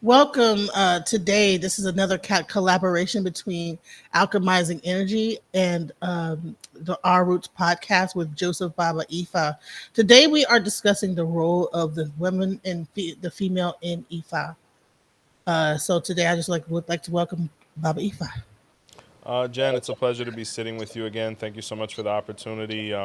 Welcome today. This is another collaboration between Alchemizing Energy and the Our Roots podcast with Joseph Baba Ifa. Today we are discussing the role of the women and the female in Ifa. So today I just would like to welcome Baba Ifa. Jen, it's a pleasure to be sitting with you again. Thank you so much for the opportunity.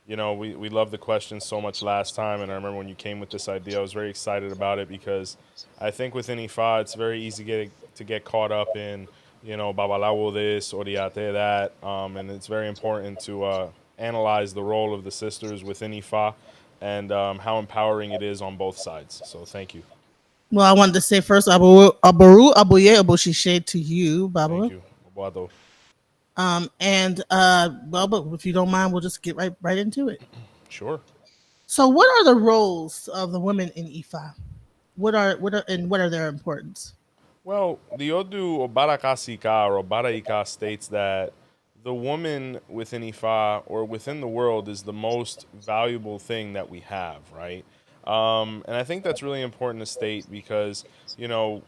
We loved the questions so much last time, and I remember when you came with this idea, I was very excited about it because I think within IFA, it's very easy to get caught up in, babalawo this, oriate that, and it's very important to analyze the role of the sisters within IFA and how empowering it is on both sides. So thank you. Well, I wanted to say first, Abaru Abuye Aboshishe to you, Thank Baba. you. Obrigado. But if you don't mind, we'll just get right into it. Sure. So, what are the roles of the women in Ifa? What are their importance? Well, the Odu Obarakasika or Obaraika states that the woman within Ifa or within the world is the most valuable thing that we have, right? And I think that's really important to state because, you know,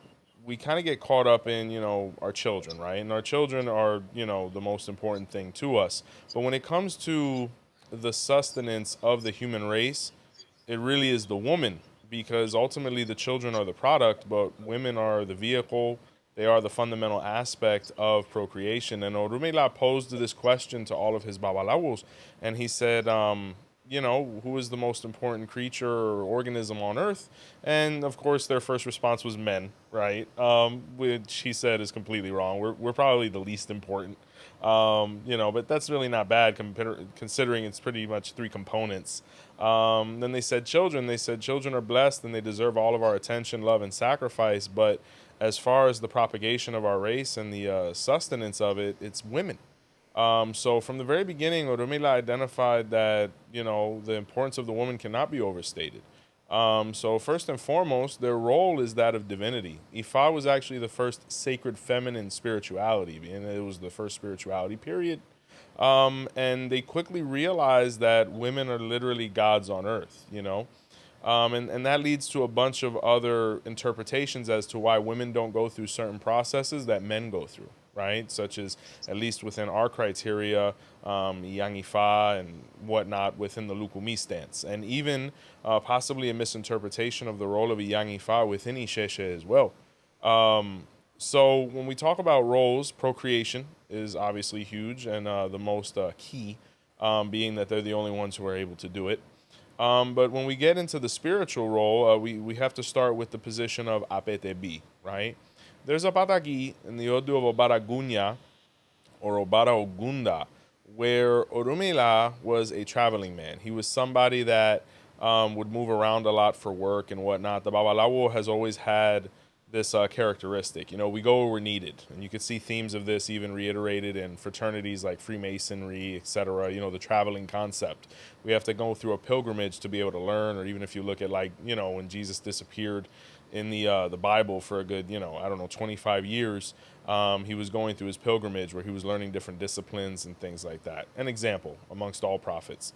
we kind of get caught up in, our children, right? And our children are, the most important thing to us. But when it comes to the sustenance of the human race, it really is the woman because ultimately the children are the product, but women are the vehicle. They are the fundamental aspect of procreation. And Orumila posed this question to all of his babalawos, and he said, who is the most important creature or organism on Earth? And of course, their first response was men, right? Which he said is completely wrong. We're probably the least important. But that's really not bad considering it's pretty much three components. Then they said children. They said children are blessed and they deserve all of our attention, love, and sacrifice. But as far as the propagation of our race and the sustenance of it, it's women. So from the very beginning, Orumila identified that the importance of the woman cannot be overstated. So first and foremost, their role is that of divinity. Ifa was actually the first sacred feminine spirituality, and it was the first spirituality period. And they quickly realized that women are literally gods on earth, and that leads to a bunch of other interpretations as to why women don't go through certain processes that men go through, right? Such as, at least within our criteria, Yangifa and whatnot within the Lukumi stance. And even possibly a misinterpretation of the role of a Yangifa within Isheshe as well. So when we talk about roles, procreation is obviously huge and the most key, being that they're the only ones who are able to do it. But when we get into the spiritual role, we have to start with the position of apetebi, right? There's a patagi in the Odu of Obaragunya or Obara Ogunda, where Orumila was a traveling man. He was somebody that would move around a lot for work and whatnot. The Babalawo has always had this characteristic. We go where we're needed. And you can see themes of this even reiterated in fraternities like Freemasonry, etc. The traveling concept. We have to go through a pilgrimage to be able to learn, or even if you look at when Jesus disappeared in the Bible for a good, 25 years, he was going through his pilgrimage where he was learning different disciplines and things like that. An example amongst all prophets.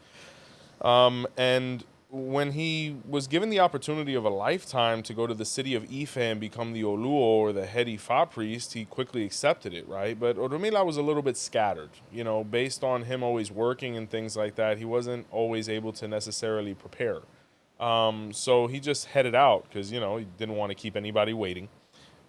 And when he was given the opportunity of a lifetime to go to the city of Ife and become the Oluo or the head Ifa priest, he quickly accepted it, right? But Orumila was a little bit scattered, based on him always working and things like that. He wasn't always able to necessarily prepare. So he just headed out because, he didn't want to keep anybody waiting.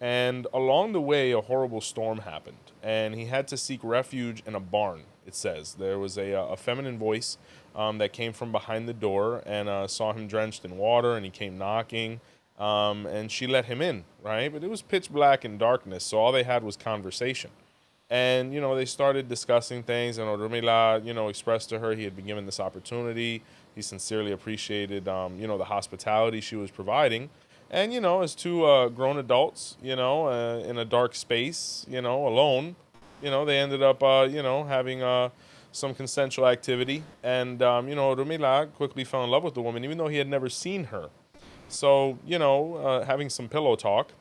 And along the way, a horrible storm happened, and he had to seek refuge in a barn. It says there was a feminine voice that came from behind the door and saw him drenched in water, and he came knocking, and she let him in, right? But it was pitch black and darkness, so all they had was conversation. And they started discussing things, and Odumila, expressed to her he had been given this opportunity. He sincerely appreciated, the hospitality she was providing. And as two grown adults, in a dark space, alone, they ended up, having some consensual activity. And Rumila quickly fell in love with the woman, even though he had never seen her. So, having some pillow talk,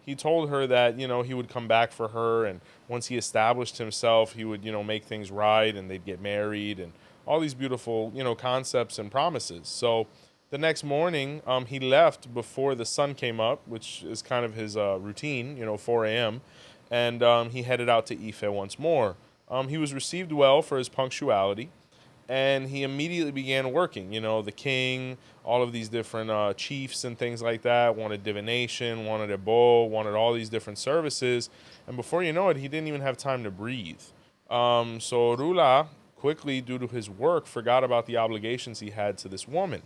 he told her that, he would come back for her. And once he established himself, he would, make things right and they'd get married and all these beautiful, concepts and promises. So, The next morning, he left before the sun came up, which is kind of his routine, 4 a.m., and he headed out to Ife once more. He was received well for his punctuality, and he immediately began working. The king, all of these different chiefs and things like that wanted divination, wanted a bowl, wanted all these different services, and before you know it, he didn't even have time to breathe. So Rula quickly, due to his work, forgot about the obligations he had to this woman.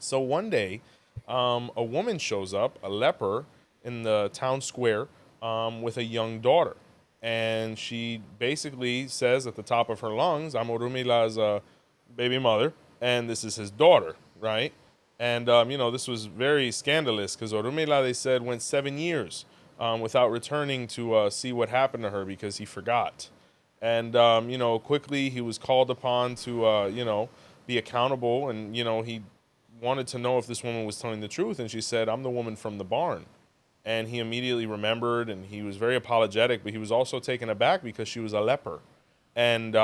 So one day, a woman shows up, a leper, in the town square with a young daughter. And she basically says at the top of her lungs, I'm Orumila's baby mother, and this is his daughter, right? And, this was very scandalous because Orumila, they said, went 7 years without returning to see what happened to her because he forgot. And, quickly he was called upon to, be accountable. And, he wanted to know if this woman was telling the truth, and she said, I'm the woman from the barn. And he immediately remembered, and he was very apologetic, but he was also taken aback because she was a leper. And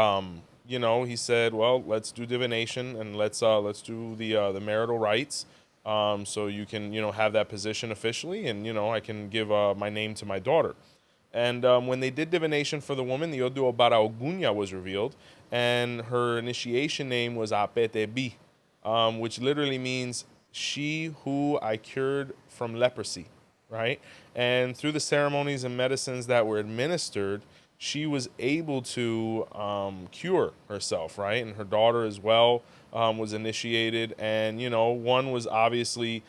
he said, well, let's do divination, and let's do the marital rites, so you can have that position officially, and I can give my name to my daughter. And when they did divination for the woman, the Odu Obara Ogunya was revealed, and her initiation name was Apetebi, which literally means she who I cured from leprosy, right? And through the ceremonies and medicines that were administered, she was able to cure herself, right? And her daughter as well was initiated. And, one was obviously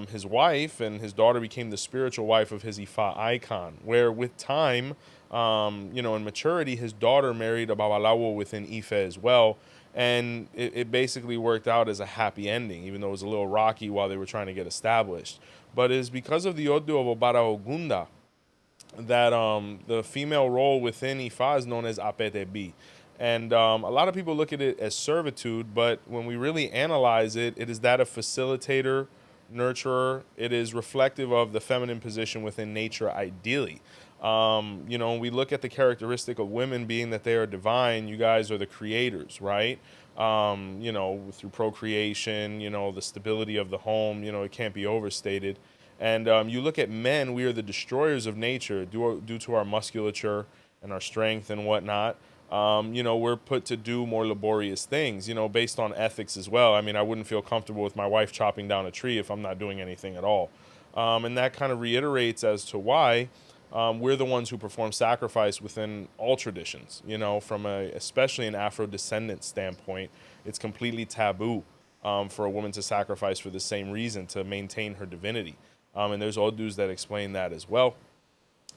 his wife, and his daughter became the spiritual wife of his Ifa icon, where with time, in maturity, his daughter married a Babalawo within Ife as well. And it basically worked out as a happy ending, even though it was a little rocky while they were trying to get established. But it is because of the Odu of Obara Ogunda that the female role within Ifa is known as Apetebi. And a lot of people look at it as servitude, but when we really analyze it, it is that of facilitator, nurturer. It is reflective of the feminine position within nature, ideally. We look at the characteristic of women being that they are divine. You guys are the creators, right? Through procreation, the stability of the home, it can't be overstated. And you look at men, we are the destroyers of nature due to our musculature and our strength and whatnot. We're put to do more laborious things, based on ethics as well. I mean, I wouldn't feel comfortable with my wife chopping down a tree if I'm not doing anything at all. And that kind of reiterates as to why we're the ones who perform sacrifice within all traditions, from especially an Afro-descendant standpoint. It's completely taboo for a woman to sacrifice for the same reason, to maintain her divinity. And there's Odus that explain that as well.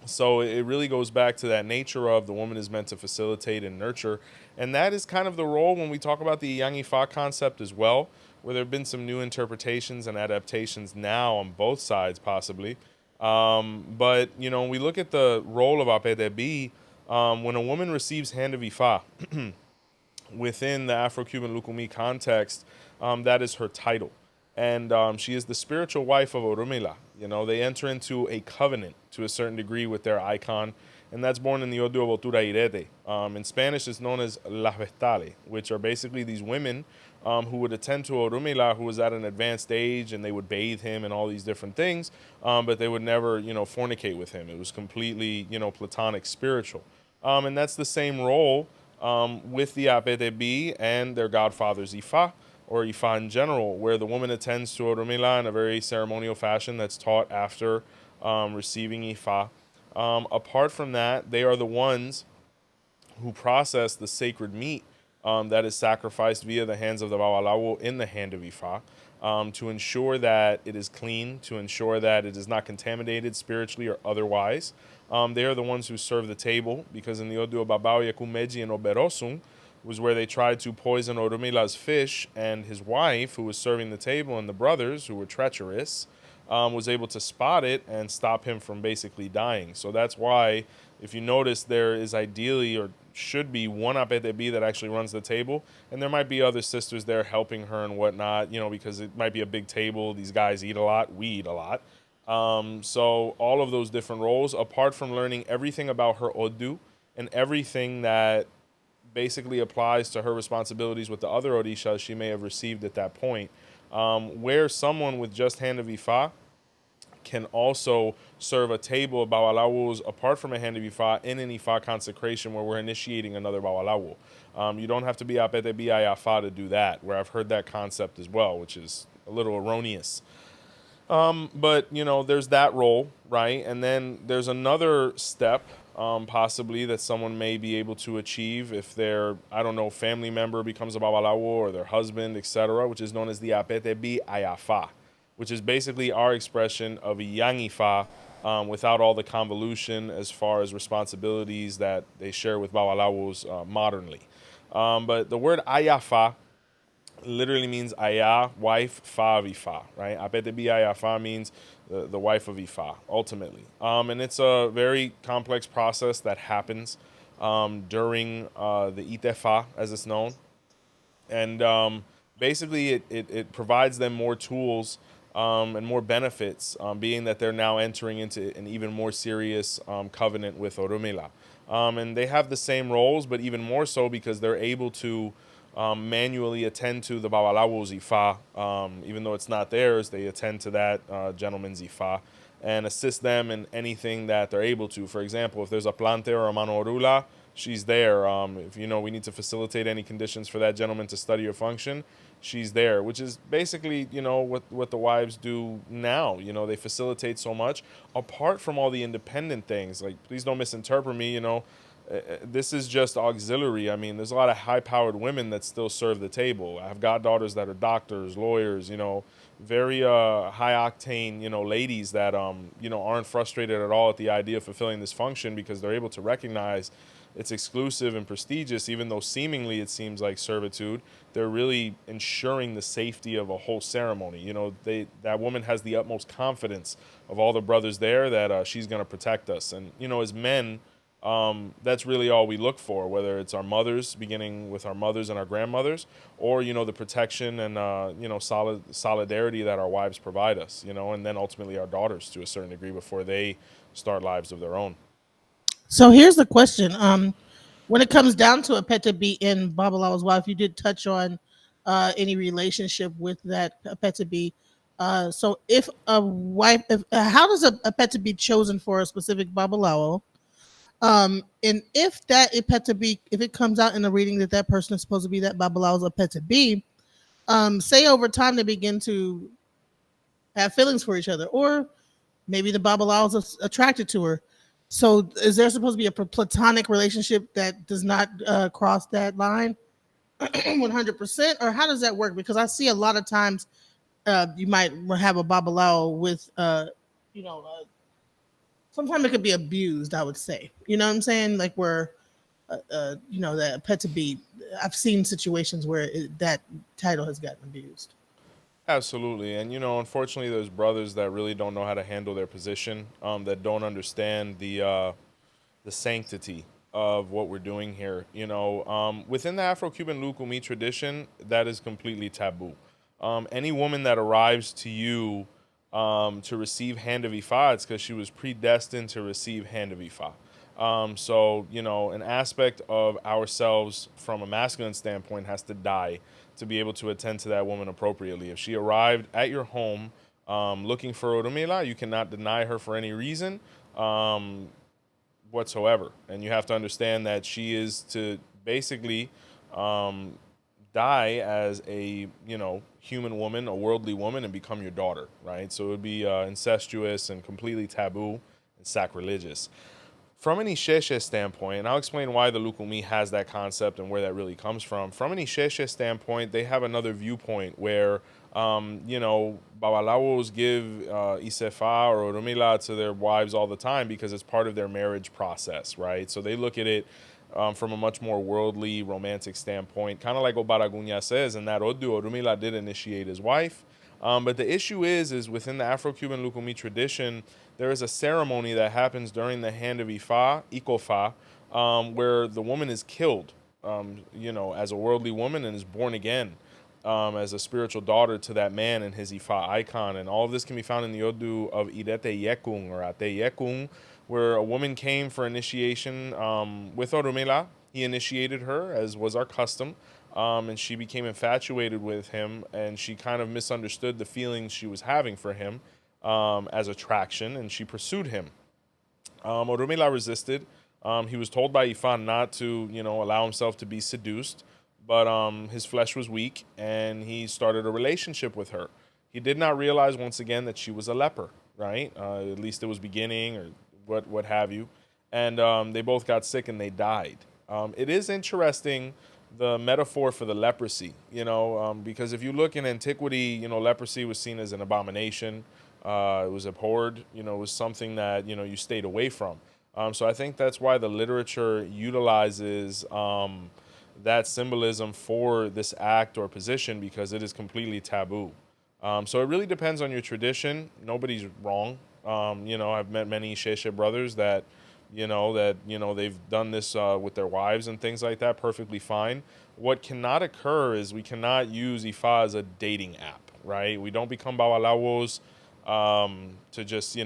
So it really goes back to that nature of the woman is meant to facilitate and nurture. And that is kind of the role when we talk about the Yang Ifa concept as well, where there have been some new interpretations and adaptations now on both sides, possibly. But, we look at the role of Apetebi. When a woman receives Hand of Ifa within the Afro-Cuban Lukumi context, that is her title. And she is the spiritual wife of Orumila. They enter into a covenant to a certain degree with their icon, and that's born in the Odu of Otura Irete. In Spanish, it's known as Las Vestales, which are basically these women who would attend to Orumila, who was at an advanced age, and they would bathe him and all these different things, but they would never, fornicate with him. It was completely, platonic, spiritual. And that's the same role with the Apetebi and their godfathers Ifa, or Ifa in general, where the woman attends to Orumila in a very ceremonial fashion that's taught after receiving Ifa. Apart from that, they are the ones who process the sacred meat that is sacrificed via the hands of the Babalawo in the hand of Ifa, to ensure that it is clean, to ensure that it is not contaminated spiritually or otherwise. They are the ones who serve the table, because in the Odu of Babao, Yakumeji, and Oberosung, was where they tried to poison Orumila's fish, and his wife, who was serving the table, and the brothers, who were treacherous, was able to spot it and stop him from basically dying. So that's why, if you notice, there is ideally, or should be, one Apetebi that actually runs the table, and there might be other sisters there helping her and whatnot, because it might be a big table. These guys eat a lot. We eat a lot. So all of those different roles, apart from learning everything about her Odu and everything that basically applies to her responsibilities with the other Orishas she may have received at that point. where someone with just hand of Ifa can also serve a table of Bawalawos apart from a hand of Ifa in an Ifa consecration where we're initiating another Bawalawo. You don't have to be Apete Biayafa to do that, where I've heard that concept as well, which is a little erroneous. But there's that role, right? And then there's another step, possibly that someone may be able to achieve if their, I don't know, family member becomes a babalawo or their husband, etc., which is known as the apete bi ayafa, which is basically our expression of a yang ifa, without all the convolution as far as responsibilities that they share with babalawos modernly. But the word ayafa literally means Aya, wife, Fa of Ifa, right? Apete bi Aya Fa means the wife of Ifa, ultimately. And it's a very complex process that happens during the Itefa, as it's known. And basically, it provides them more tools and more benefits, being that they're now entering into an even more serious covenant with Orumila. And they have the same roles, but even more so because they're able to manually attend to the Babalawo's Ifa. Even though it's not theirs, they attend to that gentleman's Ifa and assist them in anything that they're able to. For example, if there's a plante or a mano orula, she's there. If we need to facilitate any conditions for that gentleman to study or function, she's there. Which is basically what the wives do now. They facilitate so much apart from all the independent things. Like, please don't misinterpret me. This is just auxiliary. I mean, there's a lot of high-powered women that still serve the table. I have goddaughters that are doctors, lawyers, very high-octane, ladies that, aren't frustrated at all at the idea of fulfilling this function because they're able to recognize it's exclusive and prestigious, even though seemingly it seems like servitude. They're really ensuring the safety of a whole ceremony. That woman has the utmost confidence of all the brothers there that she's going to protect us. And, as men, that's really all we look for, whether it's our mothers, beginning with our mothers and our grandmothers, or the protection and solidarity that our wives provide us, and then ultimately our daughters to a certain degree before they start lives of their own. So here's the question. When it comes down to a pet to be in Babalawa's wife, you did touch on any relationship with that pet to be. So if a wife, how does a pet to be chosen for a specific Babalawo? And if that pet to be, if it comes out in the reading that that person is supposed to be that Babalawo's a pet to be, say over time they begin to have feelings for each other, or maybe the Babalawo is attracted to her. So, is there supposed to be a platonic relationship that does not cross that line 100%, or how does that work? Because I see a lot of times you might have a Babalawo with, you know, sometimes it could be abused. I would say, you know what I'm saying, like where, that pet to be. I've seen situations where that title has gotten abused. Absolutely. And, unfortunately, there's brothers that really don't know how to handle their position, that don't understand the sanctity of what we're doing here. Within the Afro-Cuban Lukumi tradition, that is completely taboo. Any woman that arrives to you to receive hand of Ifa, it's because she was predestined to receive hand of Ifa. So, an aspect of ourselves from a masculine standpoint has to die to be able to attend to that woman appropriately. If she arrived at your home looking for Orumila, you cannot deny her for any reason whatsoever. And you have to understand that she is to basically die as a, human woman, a worldly woman, and become your daughter, right? So it would be incestuous and completely taboo and sacrilegious. From an Isheshe standpoint, and I'll explain why the Lukumi has that concept and where that really comes from. From an Isheshe standpoint, they have another viewpoint where, Babalawos give Isefa or Orumila to their wives all the time because it's part of their marriage process, right? So they look at it from a much more worldly, romantic standpoint, kind of like Obaragunya says, and that Odu Orumila did initiate his wife. But the issue is within the Afro-Cuban Lukumi tradition, there is a ceremony that happens during the hand of Ifa, Ikofa, where the woman is killed, as a worldly woman and is born again as a spiritual daughter to that man and his Ifa icon. And all of this can be found in the Odu of Irete Yekung or Ate Yekung, where a woman came for initiation with Orumila. He initiated her, as was our custom. and she became infatuated with him, and she kind of misunderstood the feelings she was having for him as attraction, and she pursued him. Orumila resisted. He was told by Ifan not to, allow himself to be seduced, but his flesh was weak, and he started a relationship with her. He did not realize once again that she was a leper, right? At least it was beginning, or what have you. And they both got sick and they died. It is interesting, the metaphor for the leprosy, because if you look in antiquity, leprosy was seen as an abomination. It was abhorred, it was something that, you stayed away from. So I think that's why the literature utilizes that symbolism for this act or position, because it is completely taboo. So it really depends on your tradition. Nobody's wrong. I've met many Sheshe brothers that, they've done this with their wives and things like that perfectly fine. What cannot occur is we cannot use Ifa as a dating app, right? We don't become Bawalawos to just,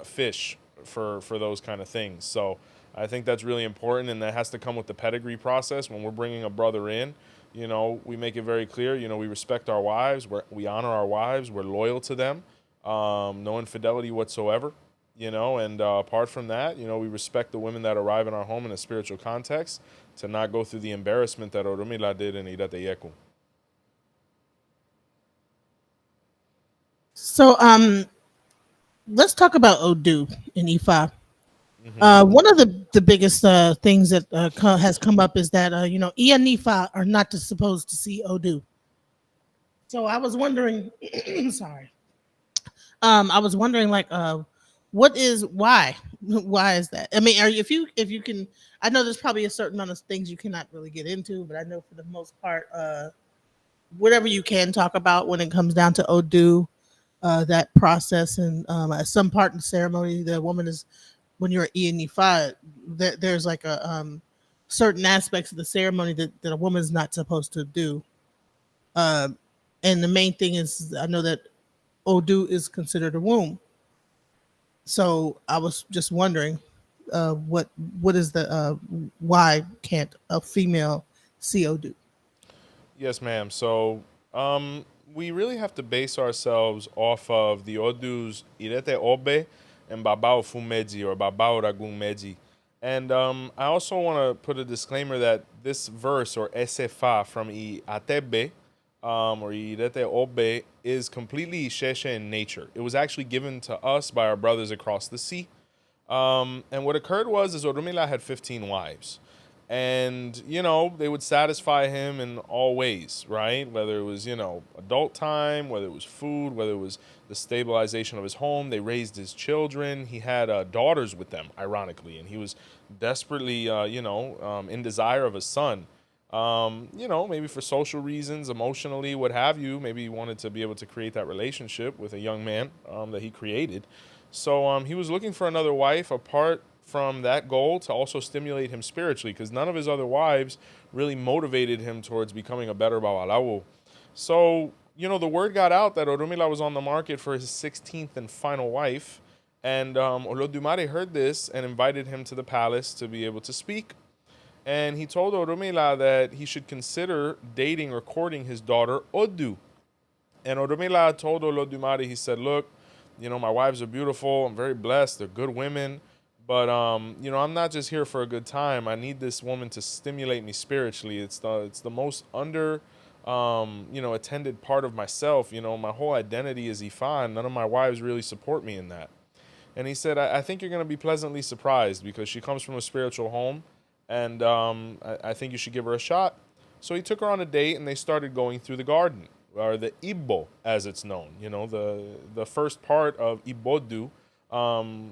fish for those kind of things. So I think that's really important, and that has to come with the pedigree process. When we're bringing a brother in, we make it very clear, we respect our wives, we honor our wives, we're loyal to them, no infidelity whatsoever, and apart from that, we respect the women that arrive in our home in a spiritual context, to not go through the embarrassment that Orumila did in Irateyeku. So let's talk about Odu in Ifa. Mm-hmm. One of the biggest things that has come up is that Ia and Ifa are not supposed to see Odu. So I was wondering, sorry, I was wondering like, what is why? Why is that? I mean, if you can, I know there's probably a certain amount of things you cannot really get into, but I know for the most part, whatever you can talk about when it comes down to Odu, that process, and at some part in the ceremony, the woman is, when you're at Ifa, there's like a certain aspects of the ceremony that a woman's not supposed to do. Um, and the main thing is, I know that Odu is considered a womb. So I was just wondering, what is the why can't a female see Odu? Yes, ma'am. So we really have to base ourselves off of the Odu's Irete Obe and Babao Fumeji, or Babao Ragun Meji. And I also want to put a disclaimer that this verse, or Esefa from I Atebe, or Irete Obe, is completely Sheshe in nature. It was actually given to us by our brothers across the sea. And what occurred was, is Orumila had 15 wives. And, they would satisfy him in all ways, right? Whether it was, adult time, whether it was food, whether it was the stabilization of his home. They raised his children. He had daughters with them, ironically. And he was desperately, in desire of a son. Maybe for social reasons, emotionally, what have you. Maybe he wanted to be able to create that relationship with a young man that he created. So he was looking for another wife apart from that goal, to also stimulate him spiritually, because none of his other wives really motivated him towards becoming a better Babalawo. So, the word got out that Orumila was on the market for his 16th and final wife. And Olodumare heard this and invited him to the palace to be able to speak. And he told Orumila that he should consider dating or courting his daughter Odu. And Orumila told Olodumare, he said, look, my wives are beautiful. I'm very blessed. They're good women. But, I'm not just here for a good time. I need this woman to stimulate me spiritually. It's the most attended part of myself. My whole identity is Ifa, and none of my wives really support me in that. And he said, I think you're going to be pleasantly surprised, because she comes from a spiritual home, and I think you should give her a shot. So he took her on a date, and they started going through the garden, or the Ibo, as it's known. The first part of Ibodu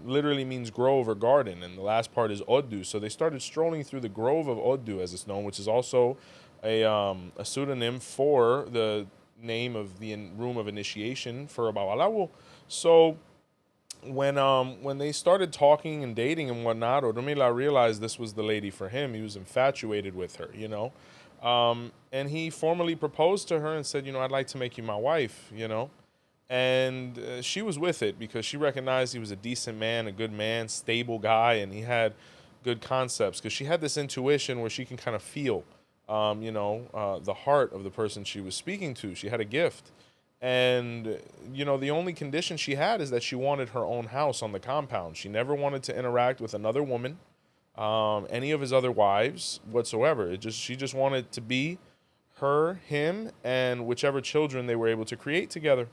literally means grove or garden, and the last part is Odu. So they started strolling through the grove of Odu, as it's known, which is also a pseudonym for the name of the room of initiation for a Bawalawo. So when they started talking and dating and whatnot, Odumila realized this was the lady for him. He was infatuated with her. And he formally proposed to her and said, I'd like to make you my wife. And she was with it, because she recognized he was a decent man, a good man, stable guy, and he had good concepts, because she had this intuition where she can kind of feel the heart of the person she was speaking to. She had a gift. And, the only condition she had is that she wanted her own house on the compound. She never wanted to interact with another woman, any of his other wives whatsoever. She just wanted to be her, him, and whichever children they were able to create together.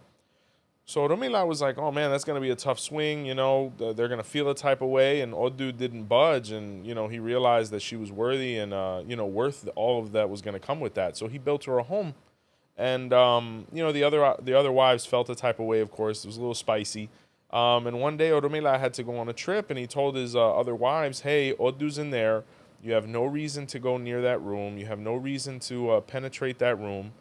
So Romila was like, oh man, that's going to be a tough swing. They're going to feel a type of way. And Odu didn't budge. And, he realized that she was worthy and, worth all of that was going to come with that. So he built her a home. And, the other wives felt a type of way, of course. It was a little spicy. And one day Oromila had to go on a trip and he told his other wives, hey, Odu's in there. You have no reason to go near that room. You have no reason to penetrate that room.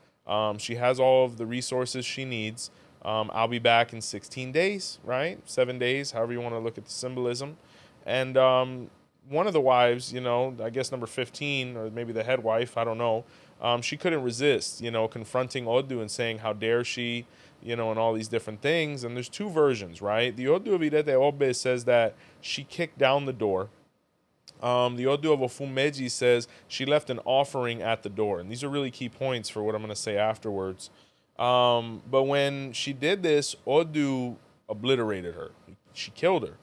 She has all of the resources she needs. I'll be back in 16 days, right? 7 days, however you want to look at the symbolism. And one of the wives, I guess number 15, or maybe the head wife, I don't know, she couldn't resist, confronting Odu and saying, how dare she, and all these different things. And there's two versions, right? The Odu of Irete Obe says that she kicked down the door. The Odu of Ofumeji says she left an offering at the door. And these are really key points for what I'm going to say afterwards. But when she did this, Odu obliterated her. She killed her.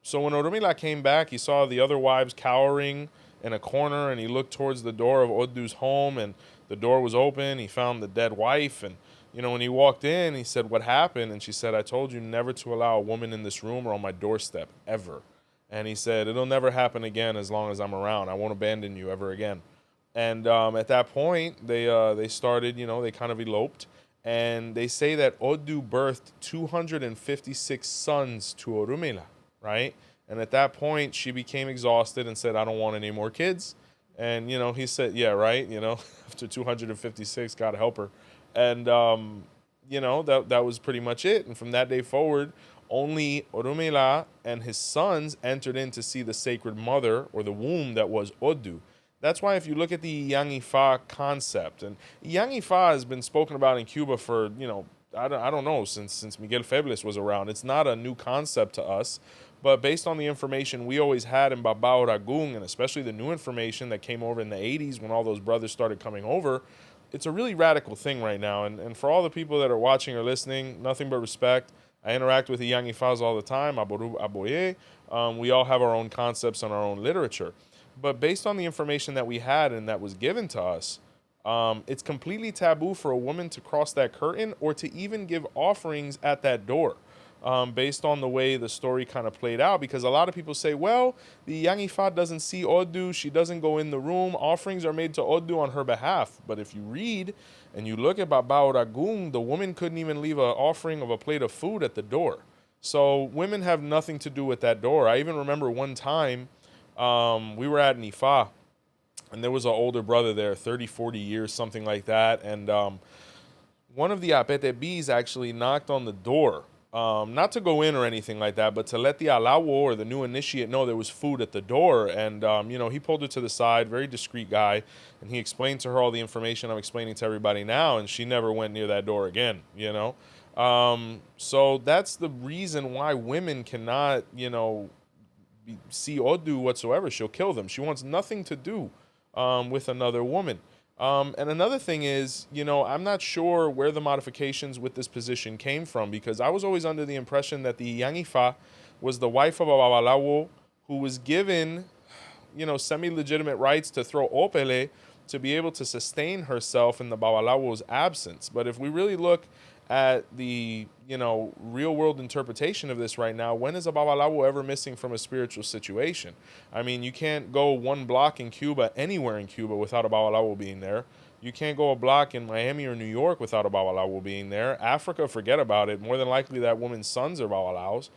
So when Oromila came back, he saw the other wives cowering in a corner, and he looked towards the door of Odu's home, and the door was open. He found the dead wife, and when he walked in, he said, what happened? And she said, I told you never to allow a woman in this room or on my doorstep, ever. And he said, it'll never happen again as long as I'm around. I won't abandon you ever again. And at that point, they started, they kind of eloped. And they say that Odu birthed 256 sons to Orumila, right? And at that point, she became exhausted and said, I don't want any more kids. And, he said, yeah, right, after 256, God help her. And, that was pretty much it. And from that day forward, only Orumila and his sons entered in to see the sacred mother, or the womb that was Odu. That's why if you look at the Yang Ifa concept, and Yang Ifa has been spoken about in Cuba for, I don't know, since Miguel Febles was around. It's not a new concept to us, but based on the information we always had in Babao Ragung, and especially the new information that came over in the 80s when all those brothers started coming over, it's a really radical thing right now. And for all the people that are watching or listening, nothing but respect. I interact with the Yang Ifas all the time, Aboru Aboye. We all have our own concepts and our own literature. But based on the information that we had and that was given to us, it's completely taboo for a woman to cross that curtain or to even give offerings at that door, based on the way the story kind of played out. Because a lot of people say, well, the Yang Ifa doesn't see Odu, she doesn't go in the room, offerings are made to Odu on her behalf. But if you read and you look at Babao Ragung, the woman couldn't even leave an offering of a plate of food at the door. So women have nothing to do with that door. I even remember one time, we were at Nifa, and there was an older brother there, 30, 40 years, something like that. And one of the Apete B's actually knocked on the door, not to go in or anything like that, but to let the Alawo, or the new initiate, know there was food at the door. And, he pulled her to the side, very discreet guy, and he explained to her all the information I'm explaining to everybody now, and she never went near that door again, So that's the reason why women cannot, see Odu whatsoever. She'll kill them. She wants nothing to do with another woman. And another thing is, I'm not sure where the modifications with this position came from, because I was always under the impression that the Yang Ifa was the wife of a Babalawo who was given, semi-legitimate rights to throw opele to be able to sustain herself in the Babalawo's absence. But if we really look at the, real world interpretation of this right now, when is a Babalawo ever missing from a spiritual situation? I mean, you can't go one block in Cuba, anywhere in Cuba, without a Babalawo being there. You can't go a block in Miami or New York without a Babalawo being there. Africa, forget about it. More than likely that woman's sons are Babalawos.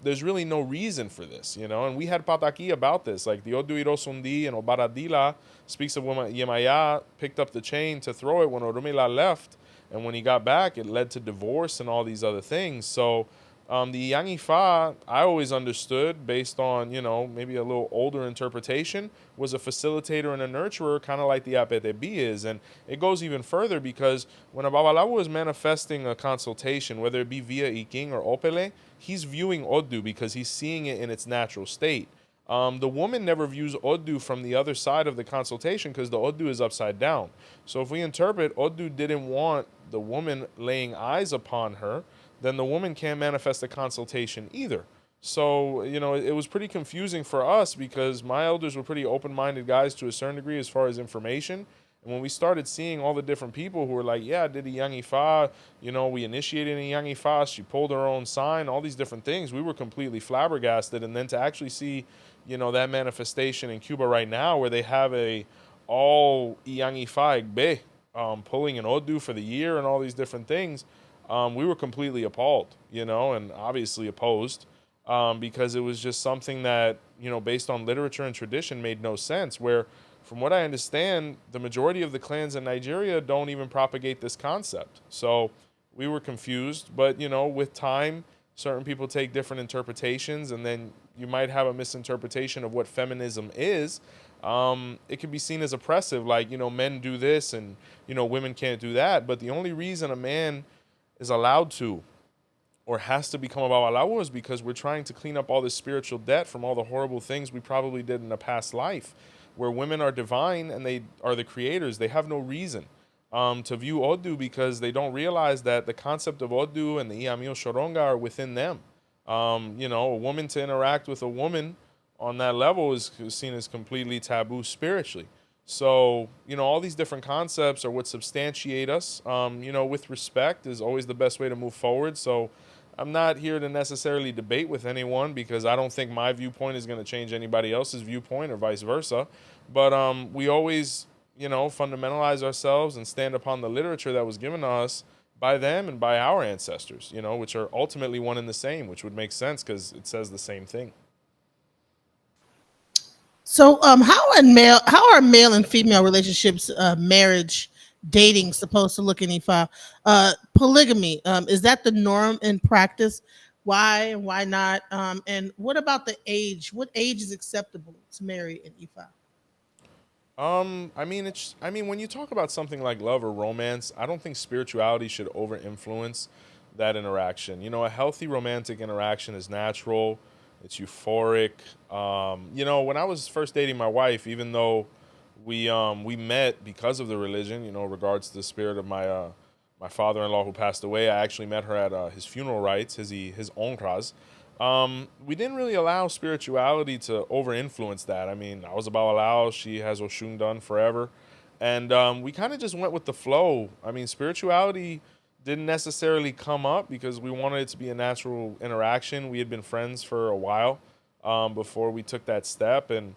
There's really no reason for this, and we had Pataki about this. Like the Odu Irosundi and Obaradila speaks of when Yemaya picked up the chain to throw it when Orumila left. And when he got back, it led to divorce and all these other things. So the Yang Ifa, I always understood, based on, maybe a little older interpretation, was a facilitator and a nurturer, kind of like the Apetebi is. And it goes even further, because when a Babalawo is manifesting a consultation, whether it be via Iking or Opele, he's viewing Odu because he's seeing it in its natural state. The woman never views Odu from the other side of the consultation because the Odu is upside down. So if we interpret Odu didn't want the woman laying eyes upon her, then the woman can't manifest a consultation either. So, it was pretty confusing for us because my elders were pretty open minded guys to a certain degree as far as information. And when we started seeing all the different people who were like, yeah, I did a young Ifa, we initiated a young Ifa, she pulled her own sign, all these different things, we were completely flabbergasted. And then to actually see, that manifestation in Cuba right now where they have a all young Ifa Egbe, pulling an Odu for the year and all these different things, we were completely appalled, and obviously opposed, because it was just something that, based on literature and tradition, made no sense. Where, from what I understand, the majority of the clans in Nigeria don't even propagate this concept. So we were confused, but, with time, certain people take different interpretations, and then you might have a misinterpretation of what feminism is. It can be seen as oppressive, like, men do this and, women can't do that. But the only reason a man is allowed to or has to become a babalawo is because we're trying to clean up all this spiritual debt from all the horrible things we probably did in a past life, where women are divine and they are the creators. They have no reason to view Odu because they don't realize that the concept of Odu and the Iamio Shoronga are within them. A woman to interact with a woman on that level is seen as completely taboo spiritually. So, all these different concepts are what substantiate us. With respect is always the best way to move forward. So, I'm not here to necessarily debate with anyone because I don't think my viewpoint is going to change anybody else's viewpoint or vice versa. But we always, fundamentalize ourselves and stand upon the literature that was given to us by them and by our ancestors, which are ultimately one and the same, which would make sense because it says the same thing. So, how are male and female relationships, marriage, dating supposed to look in Ifa? Polygamy, is that the norm in practice? Why and why not? And what about the age? What age is acceptable to marry in Ifa? When you talk about something like love or romance, I don't think spirituality should over influence that interaction. A healthy romantic interaction is natural, it's euphoric. When I was first dating my wife, even though we met because of the religion, regards to the spirit of my father-in-law who passed away, I actually met her at his funeral rites, his onkras. We didn't really allow spirituality to over influence that. I mean, I was about Lao, she has Oshun done forever. And we kind of just went with the flow. I mean, spirituality didn't necessarily come up because we wanted it to be a natural interaction. We had been friends for a while before we took that step. And,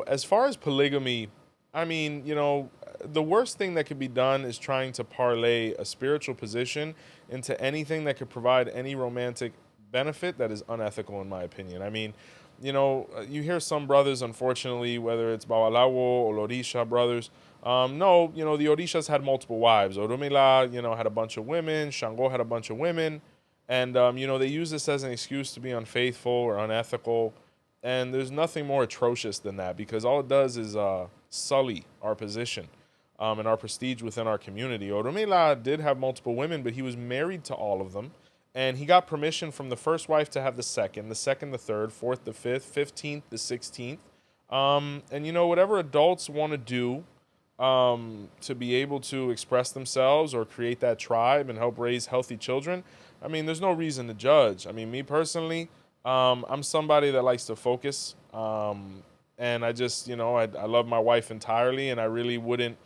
as far as polygamy, the worst thing that could be done is trying to parlay a spiritual position into anything that could provide any romantic benefit that is unethical, in my opinion. I mean, you hear some brothers, unfortunately, whether it's Bawalawo or Orisha brothers. No, the Orishas had multiple wives. Orumila, had a bunch of women. Shango had a bunch of women. And, they use this as an excuse to be unfaithful or unethical. And there's nothing more atrocious than that because all it does is sully our position and our prestige within our community. Orumila did have multiple women, but he was married to all of them. And he got permission from the first wife to have the second, the third, fourth, the fifth, 15th, the 16th. And, whatever adults want to do to be able to express themselves or create that tribe and help raise healthy children, I mean, there's no reason to judge. I mean, me personally, I'm somebody that likes to focus. And I just, I love my wife entirely, and I really wouldn't,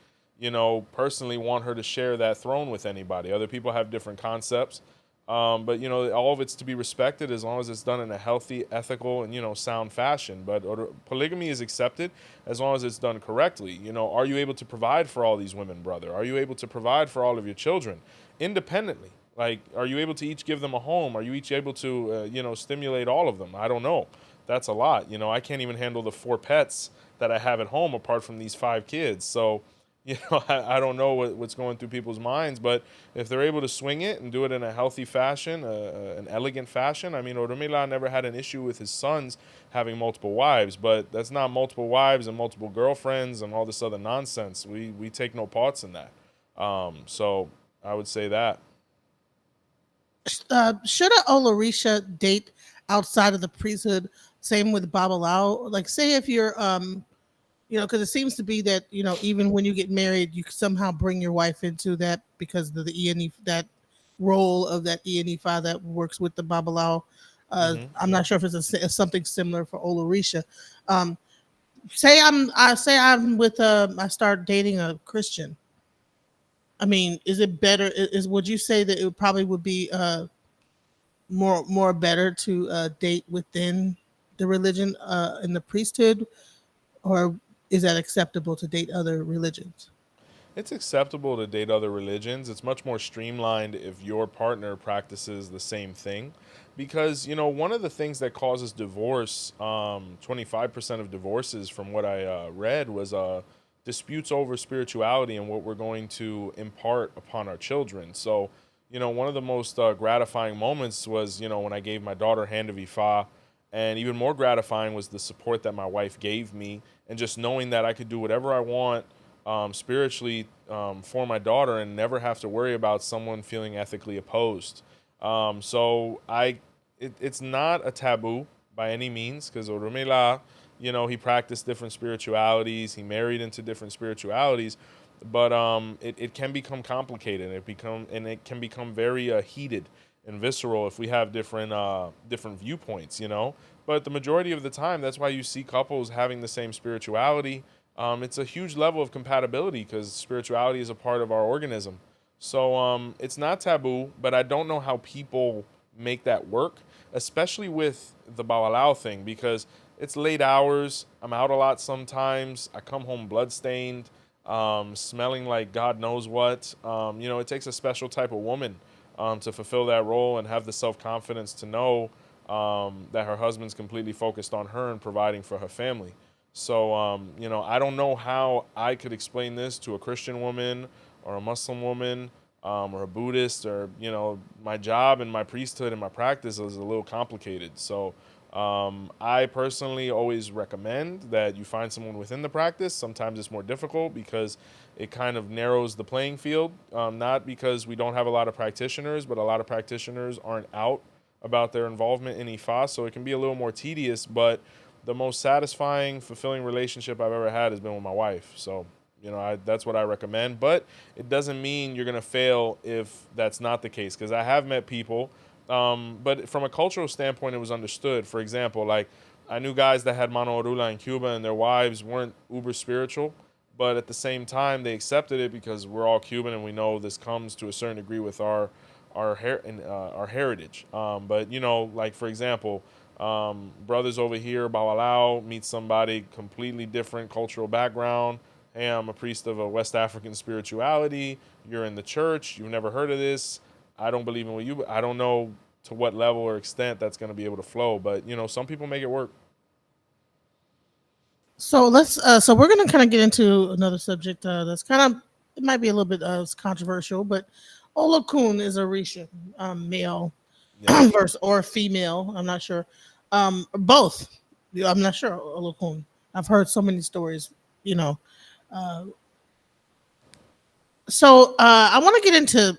personally want her to share that throne with anybody. Other people have different concepts. But all of it's to be respected as long as it's done in a healthy, ethical, and sound fashion. But polygamy is accepted as long as it's done correctly. Are you able to provide for all these women, brother? Are you able to provide for all of your children independently? Like, are you able to each give them a home? Are you each able to, stimulate all of them? I don't know. That's a lot. I can't even handle the 4 pets that I have at home apart from these 5 kids. So, I don't know what's going through people's minds, but if they're able to swing it and do it in a healthy fashion, an elegant fashion, I mean, Orumila never had an issue with his sons having multiple wives, but that's not multiple wives and multiple girlfriends and all this other nonsense. We take no parts in that. So I would say that. Should a Olorisha date outside of the priesthood Same with Babalao. Like, say if you're because it seems to be that even when you get married, you somehow bring your wife into that because of the ENE, that role of that ENE5 that works with the Babalao. Hmm. I'm not sure if it's something similar for Olorisha. Um, I say I'm with I start dating a Christian. I mean, is it better? Is would you say that it probably would be more better to date within the religion in the priesthood, or is that acceptable to date other religions? It's acceptable to date other religions. It's much more streamlined if your partner practices the same thing. Because, one of the things that causes divorce, 25% of divorces from what I read, was disputes over spirituality and what we're going to impart upon our children. So, one of the most gratifying moments was, when I gave my daughter Hand of Ifa. And even more gratifying was the support that my wife gave me, and just knowing that I could do whatever I want spiritually for my daughter and never have to worry about someone feeling ethically opposed. It's not a taboo by any means, because Orumila, he practiced different spiritualities. He married into different spiritualities, but it can become complicated. It can become very heated and visceral if we have different viewpoints. But the majority of the time, that's why you see couples having the same spirituality. It's a huge level of compatibility because spirituality is a part of our organism. So it's not taboo, but I don't know how people make that work, especially with the Balalao thing, because it's late hours. I'm out a lot sometimes. I come home bloodstained, smelling like God knows what. It takes a special type of woman to fulfill that role and have the self confidence to know that her husband's completely focused on her and providing for her family. So, I don't know how I could explain this to a Christian woman or a Muslim woman or a Buddhist, or, my job and my priesthood and my practice is a little complicated. So, I personally always recommend that you find someone within the practice. Sometimes it's more difficult because it kind of narrows the playing field. Not because we don't have a lot of practitioners, but a lot of practitioners aren't out about their involvement in IFA, so it can be a little more tedious. But the most satisfying, fulfilling relationship I've ever had has been with my wife. So, that's what I recommend. But it doesn't mean you're going to fail if that's not the case, because I have met people. But from a cultural standpoint, it was understood. For example, like, I knew guys that had mano orula in Cuba and their wives weren't uber spiritual, but at the same time, they accepted it because we're all Cuban and we know this comes to a certain degree with our heritage. But like, for example, brothers over here, Bawalao, meet somebody completely different cultural background. Hey, I'm a priest of a West African spirituality. You're in the church. You've never heard of this. I don't believe in what you. I don't know to what level or extent that's going to be able to flow, but some people make it work. So so we're gonna kind of get into another subject that's kind of, it might be a little bit controversial, but Olokun is a Risha, male Yeah. versus or female. I'm not sure. Both. Yeah, I'm not sure Olokun. I've heard so many stories. You know. Uh, I want to get into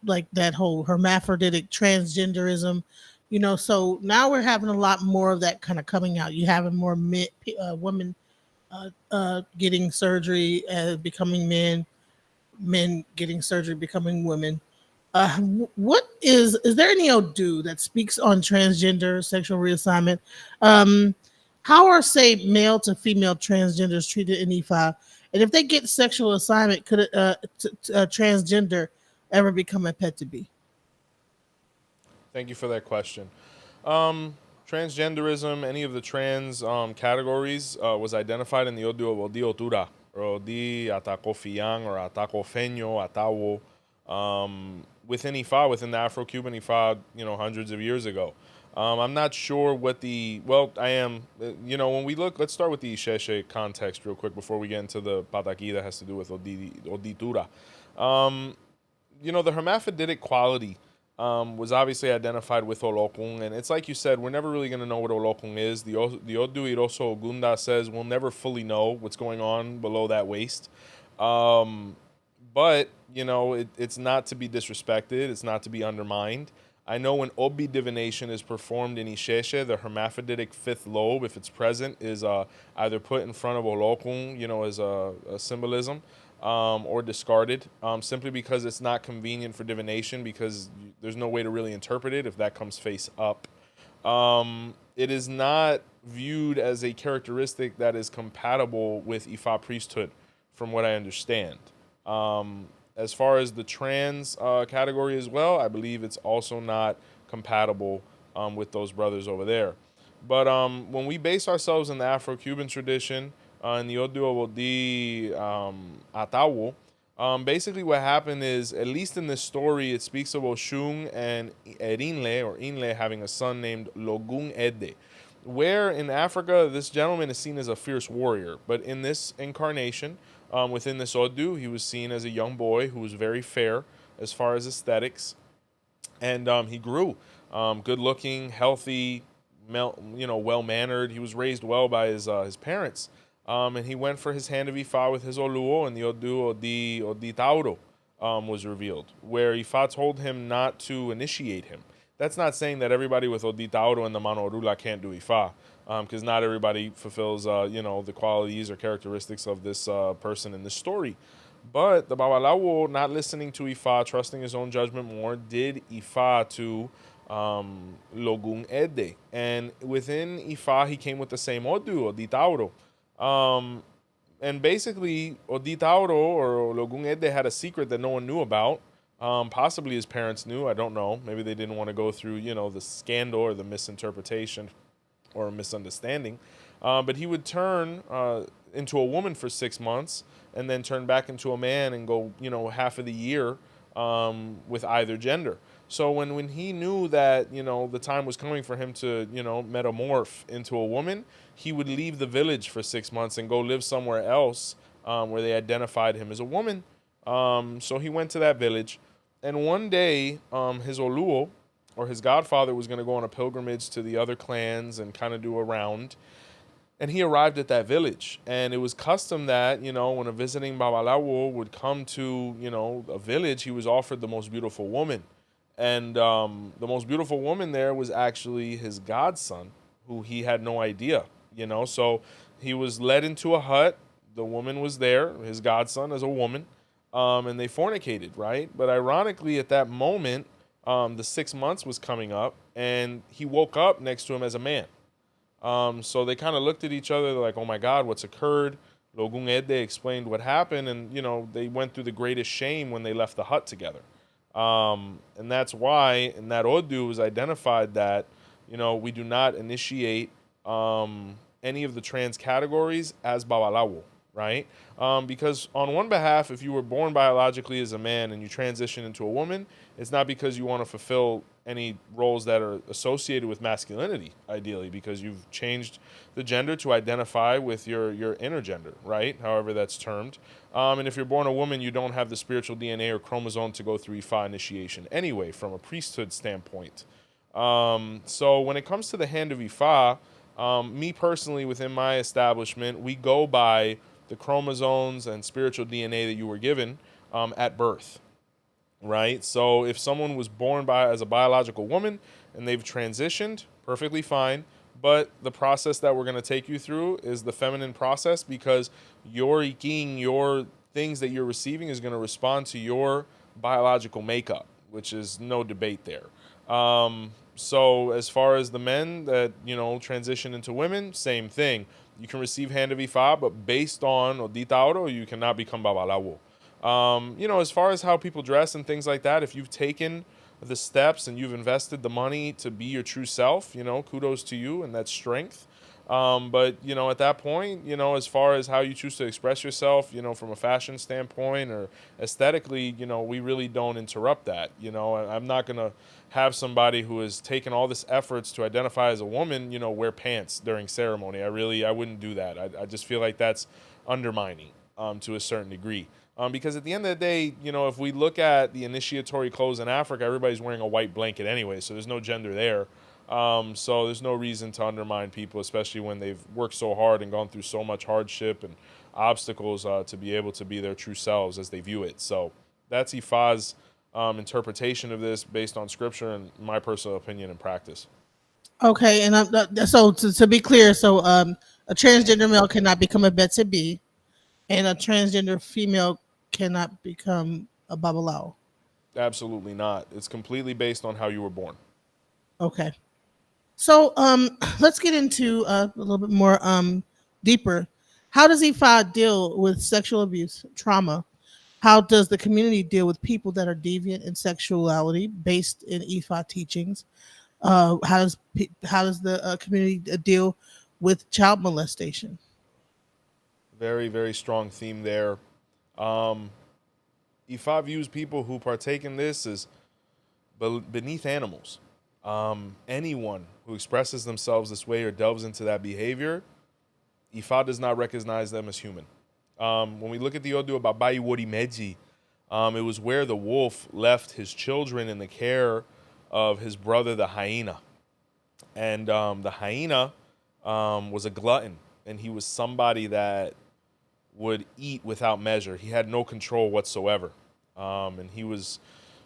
like that whole hermaphroditic transgenderism. So now we're having a lot more of that kind of coming out. You having more women getting surgery, becoming men, men getting surgery, becoming women. What is there any Odu that speaks on transgender sexual reassignment? Um, how are, say, male to female transgenders treated in EFI? And if they get sexual assignment, could transgender ever become a pet to be? Thank you for that question. Transgenderism, any of the trans categories, was identified in the Odi Otura, or Odi Atako Fiang, or Atako Feño, Atawo, within Ifa, within the Afro Cuban Ifa, hundreds of years ago. I'm not sure what I am, when we look, let's start with the Isheshe context real quick before we get into the Pataki that has to do with Oditura. The hermaphroditic quality was obviously identified with Olokun, and it's like you said, we're never really going to know what Olokun is. The Odu Iroso Ogunda says we'll never fully know what's going on below that waist. But it's not to be disrespected. It's not to be undermined. I know when Obi divination is performed in Isheshe, the hermaphroditic fifth lobe, if it's present, is either put in front of Olokun, as a symbolism, or discarded, simply because it's not convenient for divination because there's no way to really interpret it if that comes face up. It is not viewed as a characteristic that is compatible with Ifa priesthood, from what I understand. As far as the trans category as well, I believe it's also not compatible with those brothers over there. But when we base ourselves in the Afro-Cuban tradition, in the Oduo di Atawo, basically what happened is, at least in this story, it speaks of Oshun and Erinle, or Inle, having a son named Logun Ede, where in Africa, this gentleman is seen as a fierce warrior. But in this incarnation, within this Odu, he was seen as a young boy who was very fair as far as aesthetics. And he grew good looking, healthy, well mannered. He was raised well by his parents. And he went for his hand of Ifa with his Oluo, and the Odu Odi Tauro was revealed, where Ifa told him not to initiate him. That's not saying that everybody with Odi Tauro and the Mano Orula can't do Ifa, because not everybody fulfills, the qualities or characteristics of this person in this story. But the Babalawo, not listening to Ifa, trusting his own judgment more, did Ifa to Logun Ede. And within Ifa, he came with the same Odu, Odi Tauro. And basically, Odi Tauro or Logun Ede had a secret that no one knew about. Possibly his parents knew. I don't know. Maybe they didn't want to go through, the scandal or the misinterpretation or misunderstanding. But he would turn into a woman for 6 months and then turn back into a man and go, half of the year with either gender. So when he knew that, the time was coming for him to, metamorph into a woman, he would leave the village for 6 months and go live somewhere else where they identified him as a woman. So he went to that village. And one day, his Oluo, or his godfather, was going to go on a pilgrimage to the other clans and kind of do a round. And he arrived at that village. And it was custom that, when a visiting Babalawo would come to, a village, he was offered the most beautiful woman. And the most beautiful woman there was actually his godson, who he had no idea, So he was led into a hut. The woman was there, his godson as a woman, and they fornicated, right? But ironically, at that moment, the 6 months was coming up, and he woke up next to him as a man. So they kind of looked at each other like, oh my God, what's occurred? Logun Ede explained what happened, and, they went through the greatest shame when they left the hut together. And that's why in that Odu was identified that, we do not initiate any of the trans categories as Babalawo, right? Because on one behalf, if you were born biologically as a man and you transition into a woman, it's not because you want to fulfill any roles that are associated with masculinity, ideally, because you've changed the gender to identify with your inner gender, right? However that's termed. And if you're born a woman, you don't have the spiritual DNA or chromosome to go through Ifa initiation anyway, from a priesthood standpoint. So when it comes to the hand of Ifa, me personally, within my establishment, we go by the chromosomes and spiritual DNA that you were given at birth, right? So if someone was born as a biological woman and they've transitioned, perfectly fine. But the process that we're going to take you through is the feminine process, because your iking, your things that you're receiving, is going to respond to your biological makeup, which is no debate there. So as far as the men that, transition into women, same thing. You can receive hand of Ifa, but based on Oditauro, you cannot become Babalawo. As far as how people dress and things like that, if you've taken the steps and you've invested the money to be your true self, kudos to you, and that's strength. But at that point, as far as how you choose to express yourself, from a fashion standpoint or aesthetically, we really don't interrupt that. I'm not going to have somebody who has taken all this efforts to identify as a woman, wear pants during ceremony. I wouldn't do that. I just feel like that's undermining to a certain degree. Because at the end of the day, if we look at the initiatory clothes in Africa, everybody's wearing a white blanket anyway, so there's no gender there. So there's no reason to undermine people, especially when they've worked so hard and gone through so much hardship and obstacles to be able to be their true selves as they view it. So that's Ifa's interpretation of this based on scripture and my personal opinion and practice. Okay, and so to be clear, so a transgender male cannot become a Betsy B, and a transgender female cannot become a Babalao. Absolutely not. It's completely based on how you were born. Okay. So let's get into a little bit more deeper. How does Ifa deal with sexual abuse, trauma? How does the community deal with people that are deviant in sexuality based in Ifa teachings? How does the community deal with child molestation? Very, very strong theme there. Um, Ifa views people who partake in this as beneath animals. Anyone who expresses themselves this way or delves into that behavior, Ifa does not recognize them as human. When we look at the Odu about Bayi Wori Meji, it was where the wolf left his children in the care of his brother, the hyena. And the hyena was a glutton, and he was somebody that would eat without measure. He had no control whatsoever. And he was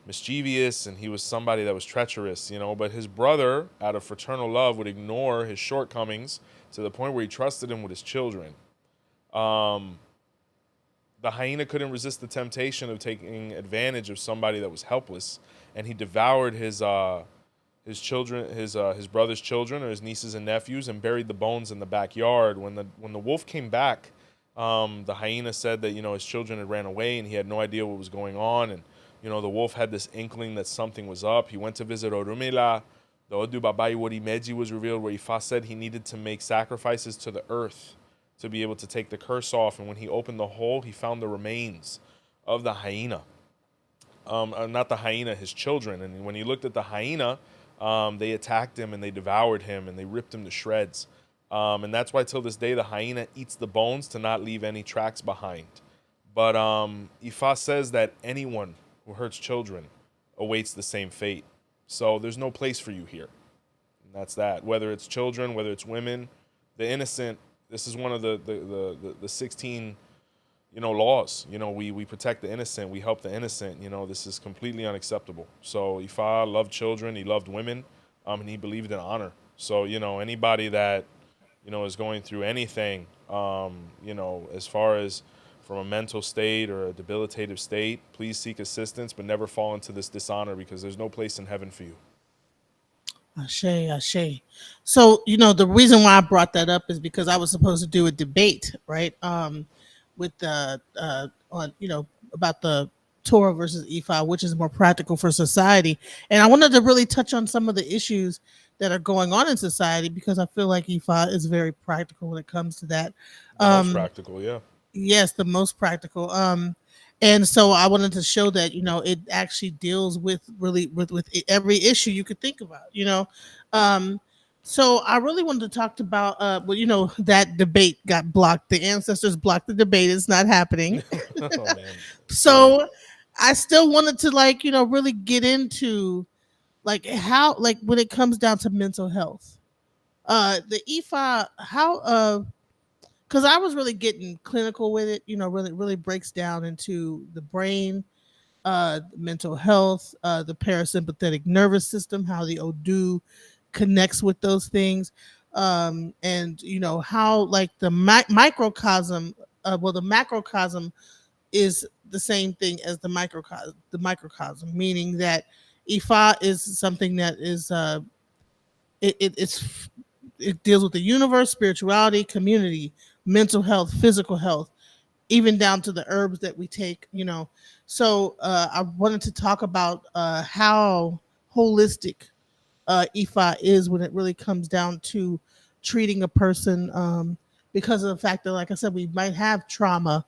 mischievous, and he was somebody that was treacherous, you know. But his brother, out of fraternal love, would ignore his shortcomings to the point where he trusted him with his children. Um, the hyena couldn't resist the temptation of taking advantage of somebody that was helpless, and he devoured his children, his brother's children, or his nieces and nephews, and buried the bones in the backyard. When the wolf came back, the hyena said that his children had ran away, and he had no idea what was going on. And the wolf had this inkling that something was up. He went to visit Orumila. The Odu Babai Warimeji was revealed, where Ifa said he needed to make sacrifices to the earth to be able to take the curse off. And when he opened the hole, he found the remains of the hyena. Not the hyena, his children. And when he looked at the hyena, they attacked him and they devoured him and they ripped him to shreds. And that's why till this day the hyena eats the bones to not leave any tracks behind. But Ifa says that anyone who hurts children awaits the same fate. So there's no place for you here. And that's that. Whether it's children, whether it's women, the innocent. This is one of the 16 laws. We protect the innocent, we help the innocent. This is completely unacceptable. So Ifa loved children, he loved women, and he believed in honor. So anybody that is going through anything, as far as from a mental state or a debilitative state, please seek assistance, but never fall into this dishonor, because there's no place in heaven for you. Ashe, Ashe. So, the reason why I brought that up is because I was supposed to do a debate, right? With the on about the Torah versus Ifa, which is more practical for society. And I wanted to really touch on some of the issues that are going on in society, because I feel like Ifa is very practical when it comes to that. The most Um, practical, yeah. Yes, the most practical. And so I wanted to show that it actually deals with really with every issue you could think about. Um, so I really wanted to talk about well, that debate got blocked. The ancestors blocked the debate. It's not happening. Oh man, shame. So I still wanted to really get into how when it comes down to mental health. The IFA how because I was really getting clinical with it, really breaks down into the brain, mental health, the parasympathetic nervous system, how the Odu connects with those things, and how the microcosm, the macrocosm is the same thing as the microcosm. The microcosm, meaning that Ifa is something that is it's it deals with the universe, spirituality, community, mental health, physical health, even down to the herbs that we take. So I wanted to talk about how holistic Ifa is when it really comes down to treating a person, because of the fact that, like I said, we might have trauma,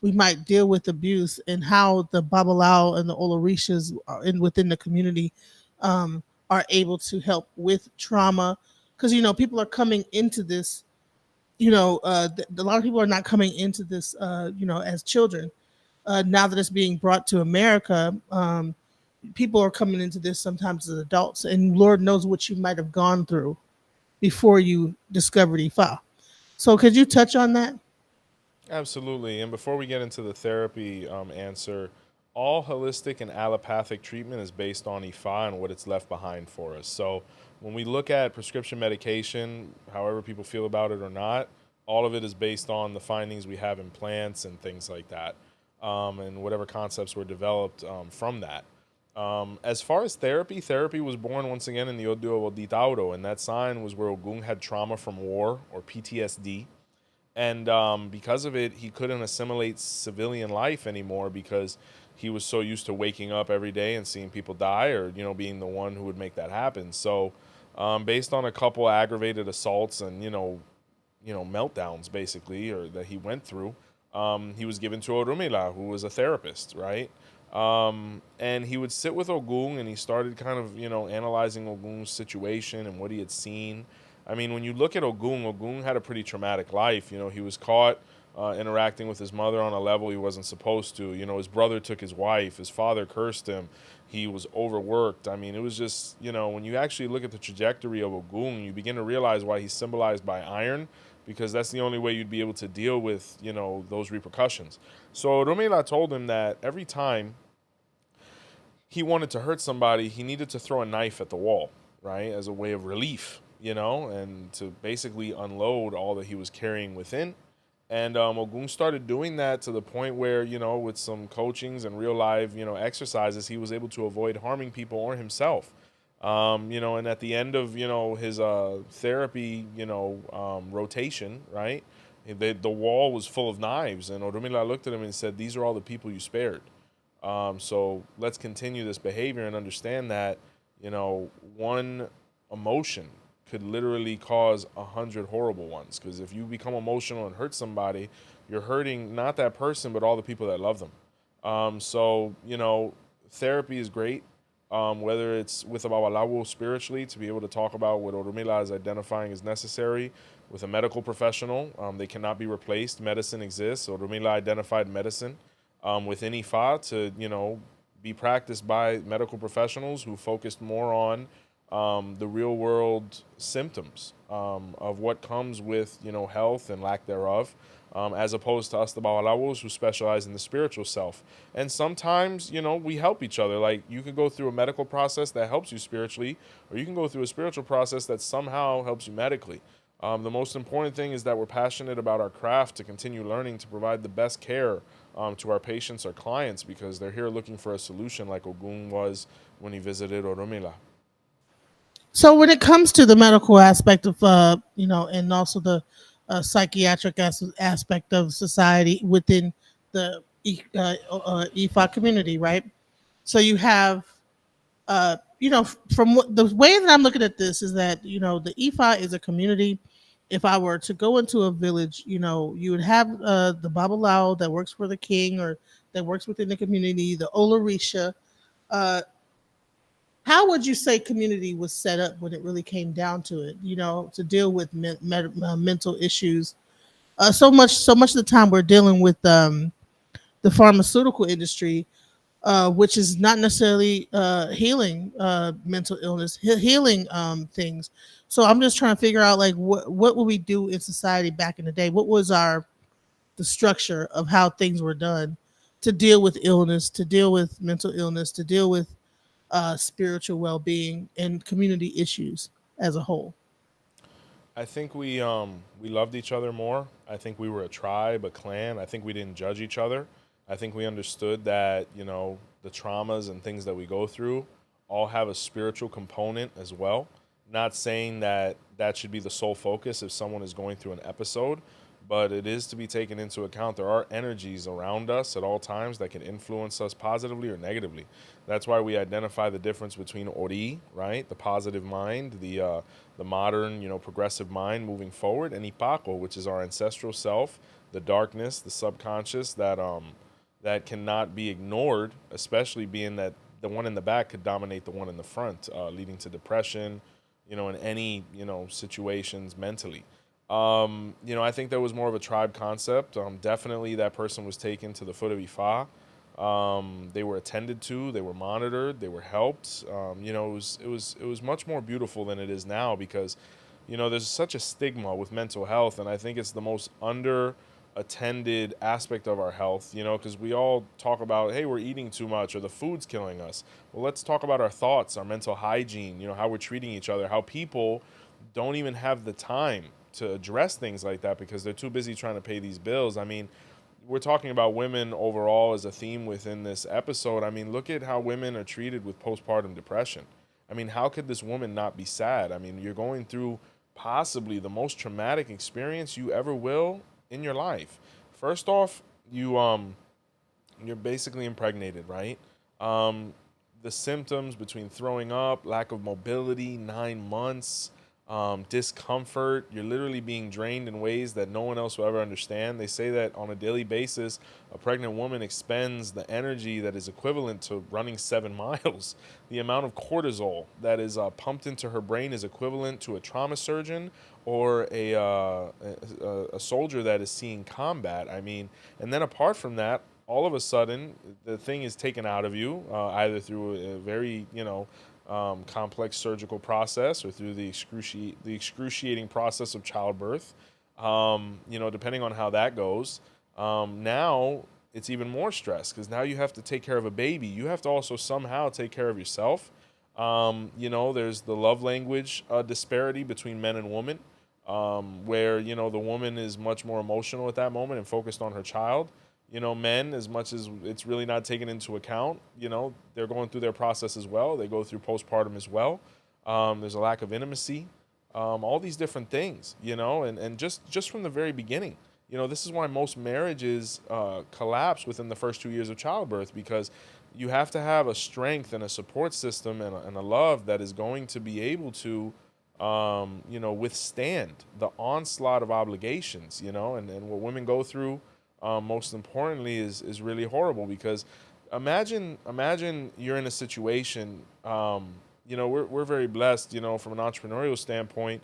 we might deal with abuse, and how the Babalao and the Olorishas are within the community, are able to help with trauma. Because people are coming into this, a lot of people are not coming into this, as children. Now that it's being brought to America, people are coming into this sometimes as adults, and Lord knows what you might have gone through before you discovered Ifa. So, could you touch on that? Absolutely. And before we get into the therapy answer, all holistic and allopathic treatment is based on IFA and what it's left behind for us. So when we look at prescription medication, however people feel about it or not, all of it is based on the findings we have in plants and things like that, and whatever concepts were developed from that. As far as therapy, therapy was born once again in the Odu of Oditauro, and that sign was where Ogun had trauma from war or PTSD. And because of it, he couldn't assimilate civilian life anymore because he was so used to waking up every day and seeing people die, or being the one who would make that happen. So, based on a couple aggravated assaults and meltdowns basically, or that he went through, he was given to Orumila, who was a therapist, right? And he would sit with Ogun, and he started kind of analyzing Ogun's situation and what he had seen. I mean, when you look at Ogun, Ogun had a pretty traumatic life. He was caught interacting with his mother on a level he wasn't supposed to. His brother took his wife. His father cursed him. He was overworked. I mean, it was just, when you actually look at the trajectory of Ogun, you begin to realize why he's symbolized by iron, because that's the only way you'd be able to deal with, those repercussions. So Rumela told him that every time he wanted to hurt somebody, he needed to throw a knife at the wall, right, as a way of relief, and to basically unload all that he was carrying within. And Ogun started doing that to the point where, with some coachings and real live, exercises, he was able to avoid harming people or himself. And at the end of, his therapy, rotation, right, the wall was full of knives. And Orumila looked at him and said, "These are all the people you spared. So let's continue this behavior and understand that, one emotion could literally cause 100 horrible ones. Because if you become emotional and hurt somebody, you're hurting not that person, but all the people that love them. So, therapy is great. Whether it's with a babalawo spiritually to be able to talk about what Orumila is identifying as necessary, with a medical professional, they cannot be replaced. Medicine exists. Orumila identified medicine within IFA to, be practiced by medical professionals who focused more on the real world symptoms of what comes with, health and lack thereof, as opposed to us, the Bawalawos, who specialize in the spiritual self. And sometimes, we help each other. Like, you could go through a medical process that helps you spiritually, or you can go through a spiritual process that somehow helps you medically. The most important thing is that we're passionate about our craft to continue learning to provide the best care to our patients or clients, because they're here looking for a solution like Ogun was when he visited Oromila. So when it comes to the medical aspect of, and also the psychiatric aspect of society within the EFA community, right? So you have, from what the way that I'm looking at this is that, the EFA is a community. If I were to go into a village, you would have the Babalao that works for the king or that works within the community, the Olarisha. Uh, how would you say community was set up when it really came down to it, to deal with mental issues? So much of the time we're dealing with the pharmaceutical industry, which is not necessarily healing mental illness, healing things. So I'm just trying to figure out, like, what would we do in society back in the day? What was the structure of how things were done to deal with illness, to deal with mental illness, to deal with spiritual well-being and community issues as a whole? I think we loved each other more. I think we were a tribe, a clan. I think we didn't judge each other. I think we understood that, the traumas and things that we go through all have a spiritual component as well. Not saying that that should be the sole focus if someone is going through an episode, but it is to be taken into account. There are energies around us at all times that can influence us positively or negatively. That's why we identify the difference between Ori, right, the positive mind, the modern, progressive mind moving forward, and Ipako, which is our ancestral self, the darkness, the subconscious that cannot be ignored, especially being that the one in the back could dominate the one in the front, leading to depression, in any, situations mentally. I think there was more of a tribe concept. Definitely that person was taken to the foot of Ifa. They were attended to, they were monitored, they were helped. It was much more beautiful than it is now, because there's such a stigma with mental health, and I think it's the most under attended aspect of our health, because we all talk about, hey, we're eating too much or the food's killing us. Well, let's talk about our thoughts, our mental hygiene, how we're treating each other, how people don't even have the time to address things like that because they're too busy trying to pay these bills. I mean, we're talking about women overall as a theme within this episode. I mean, look at how women are treated with postpartum depression. I mean, how could this woman not be sad? I mean, you're going through possibly the most traumatic experience you ever will in your life. First off, you're basically impregnated, right? Um, the symptoms between throwing up, lack of mobility, 9 months, discomfort. You're literally being drained in ways that no one else will ever understand. They say that on a daily basis, a pregnant woman expends the energy that is equivalent to running 7 miles. The amount of cortisol that is pumped into her brain is equivalent to a trauma surgeon or a soldier that is seeing combat. I mean, and then apart from that, all of a sudden, the thing is taken out of you, either through a very, complex surgical process or through the excruciating process of childbirth. Depending on how that goes. Now it's even more stress because now you have to take care of a baby. You have to also somehow take care of yourself. There's the love language disparity between men and women, where the woman is much more emotional at that moment and focused on her child. Men, as much as it's really not taken into account, they're going through their process as well. They go through postpartum as well. There's a lack of intimacy, all these different things, and just from the very beginning, this is why most marriages collapse within the first 2 years of childbirth, because you have to have a strength and a support system and a love that is going to be able to, withstand the onslaught of obligations, and what women go through. Most importantly is really horrible because imagine you're in a situation, we're very blessed, from an entrepreneurial standpoint.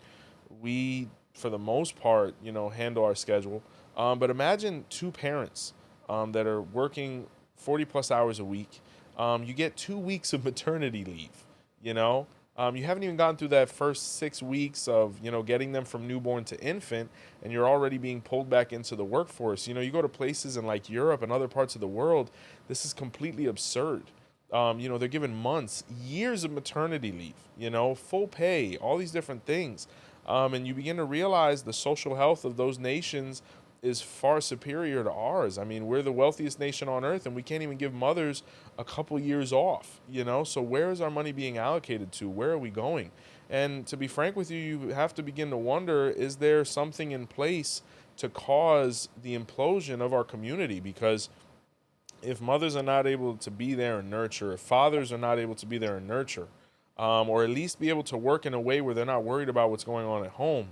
We, for the most part, handle our schedule. But imagine two parents that are working 40 plus hours a week. You get 2 weeks of maternity leave, you know. You haven't even gone through that first 6 weeks of, getting them from newborn to infant, and you're already being pulled back into the workforce. You go to places in like Europe and other parts of the world, this is completely absurd. They're given months, years of maternity leave, full pay, all these different things. And you begin to realize the social health of those nations is far superior to ours. I mean, we're the wealthiest nation on earth, and we can't even give mothers a couple years off, So where is our money being allocated to? Where are we going? And to be frank with you, you have to begin to wonder, is there something in place to cause the implosion of our community? Because if mothers are not able to be there and nurture, if fathers are not able to be there and nurture, or at least be able to work in a way where they're not worried about what's going on at home,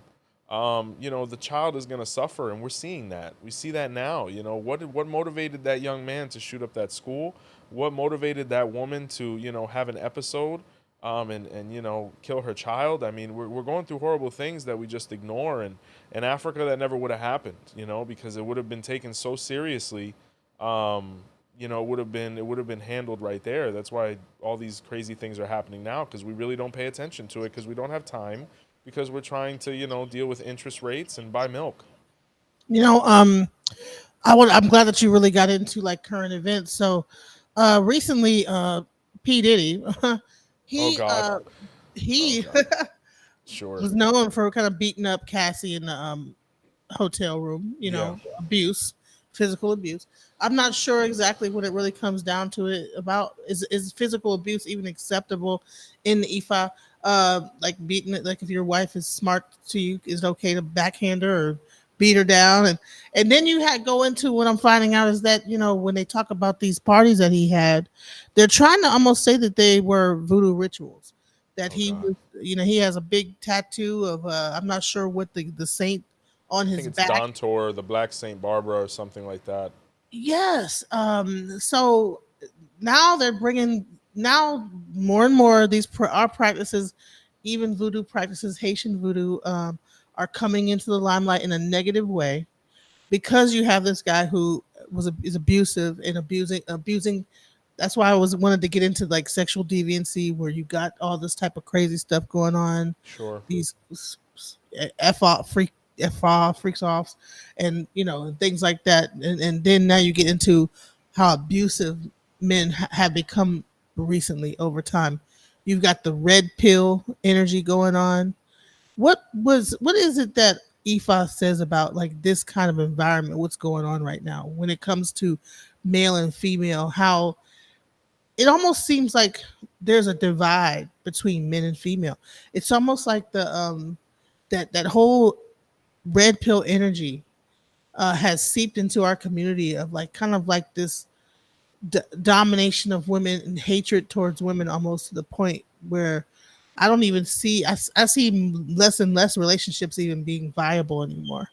the child is going to suffer, and we're seeing that. We see that now. What motivated that young man to shoot up that school? What motivated that woman to, have an episode, and kill her child? I mean, we're going through horrible things that we just ignore, and in Africa that never would have happened, because it would have been taken so seriously. It would have been handled right there. That's why all these crazy things are happening now, because we really don't pay attention to it, because we don't have time, because we're trying to, deal with interest rates and buy milk. You know, I'm glad that you really got into like current events. So, recently, P Diddy, Oh he God. Oh he God. Sure. was known for kind of beating up Cassie in the hotel room. Yeah. Abuse, physical abuse. I'm not sure exactly what it really comes down to. It about is physical abuse even acceptable in the IFA? Like beating it, like if your wife is smart to you, is it okay to backhand her or beat her down? And then you had go into what I'm finding out is that when they talk about these parties that he had, they're trying to almost say that they were voodoo rituals. That Oh he God. was, he has a big tattoo of I'm not sure what the saint on I think his it's back. Dontor, the Black Saint Barbara, or something like that. Yes. So now they're bringing now more and more of these our practices, even voodoo practices, Haitian voodoo, are coming into the limelight in a negative way because you have this guy who is abusive and abusing. That's why I was wanted to get into like sexual deviancy, where you got all this type of crazy stuff going on. Sure. These f off freak. Ifa freaks offs, and and things like that. And then now you get into how abusive men have become recently over time. You've got the red pill energy going on. What is it that Ifa says about like this kind of environment? What's going on right now when it comes to male and female? How it almost seems like there's a divide between men and female. It's almost like the that whole red pill energy has seeped into our community of like kind of like this domination of women and hatred towards women, almost to the point where I don't even see I see less and less relationships even being viable anymore.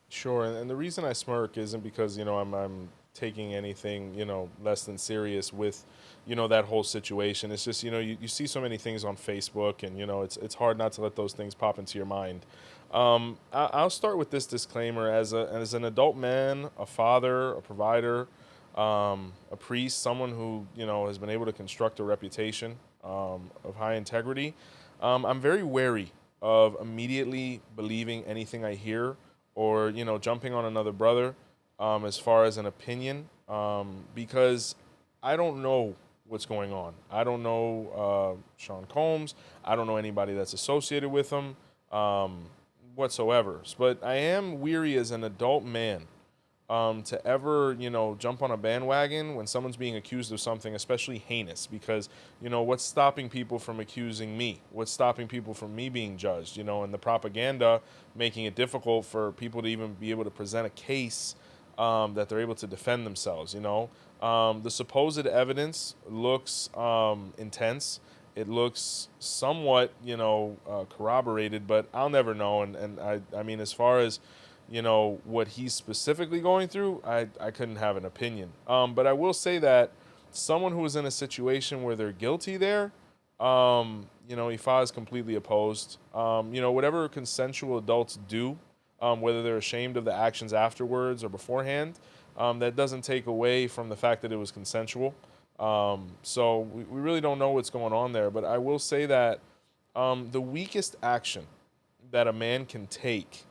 Sure, and the reason I smirk isn't because I'm taking anything less than serious with that whole situation. It's just you see so many things on Facebook, and it's hard not to let those things pop into your mind. I'll start with this disclaimer: as an adult man, a father, a provider, a priest, someone who has been able to construct a reputation of high integrity. I'm very wary of immediately believing anything I hear or jumping on another brother as far as an opinion because I don't know what's going on. I don't know Sean Combs. I don't know anybody that's associated with him whatsoever. But I am weary as an adult man to ever, jump on a bandwagon when someone's being accused of something, especially heinous, because, what's stopping people from accusing me? What's stopping people from me being judged? And the propaganda making it difficult for people to even be able to present a case that they're able to defend themselves. The supposed evidence looks intense. It looks somewhat, corroborated, but I'll never know. And I mean, as far as what he's specifically going through, I couldn't have an opinion. But I will say that someone who is in a situation where they're guilty there, Ifa is completely opposed. Whatever consensual adults do, whether they're ashamed of the actions afterwards or beforehand, that doesn't take away from the fact that it was consensual. So we really don't know what's going on there. But I will say that the weakest action that a man can take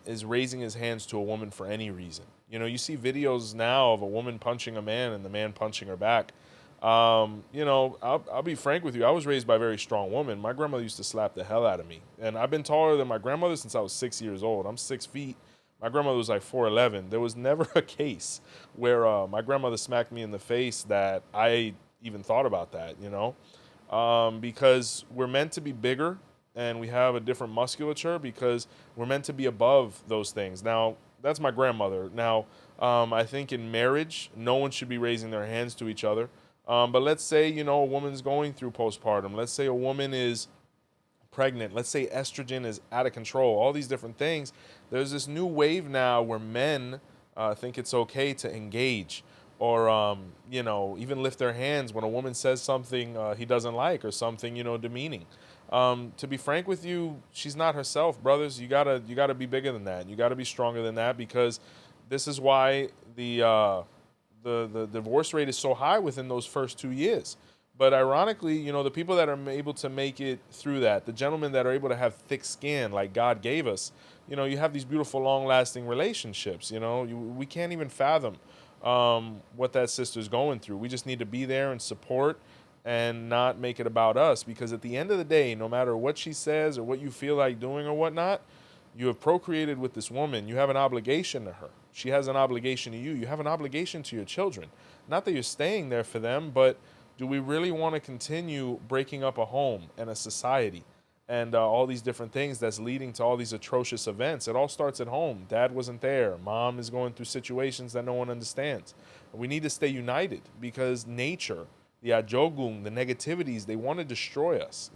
is raising his hands to a woman for any reason. You see videos now of a woman punching a man and the man punching her back. I'll be frank with you. I was raised by a very strong woman. My grandmother used to slap the hell out of me. And I've been taller than my grandmother since I was 6 years old. I'm 6 feet. My grandmother was like 4'11". There was never a case where my grandmother smacked me in the face that I even thought about that. Because we're meant to be bigger and we have a different musculature because we're meant to be above those things. Now, that's my grandmother. Now, I think in marriage, no one should be raising their hands to each other. But let's say, a woman's going through postpartum. Let's say a woman is pregnant. Let's say estrogen is out of control. All these different things. There's this new wave now where men think it's okay to engage or, even lift their hands when a woman says something he doesn't like or something, demeaning. To be frank with you, she's not herself, brothers. You gotta be bigger than that. You gotta be stronger than that because this is why the divorce rate is so high within those first 2 years. But ironically, the people that are able to make it through that, the gentlemen that are able to have thick skin like God gave us, you have these beautiful, long-lasting relationships. We can't even fathom what that sister's going through. We just need to be there and support and not make it about us because at the end of the day, no matter what she says or what you feel like doing or whatnot, you have procreated with this woman. You have an obligation to her. She has an obligation to you. You have an obligation to your children. Not that you're staying there for them, but do we really want to continue breaking up a home and a society and all these different things that's leading to all these atrocious events? It all starts at home. Dad wasn't there. Mom is going through situations that no one understands. We need to stay united because nature, the ajogung, the negativities, they want to destroy us.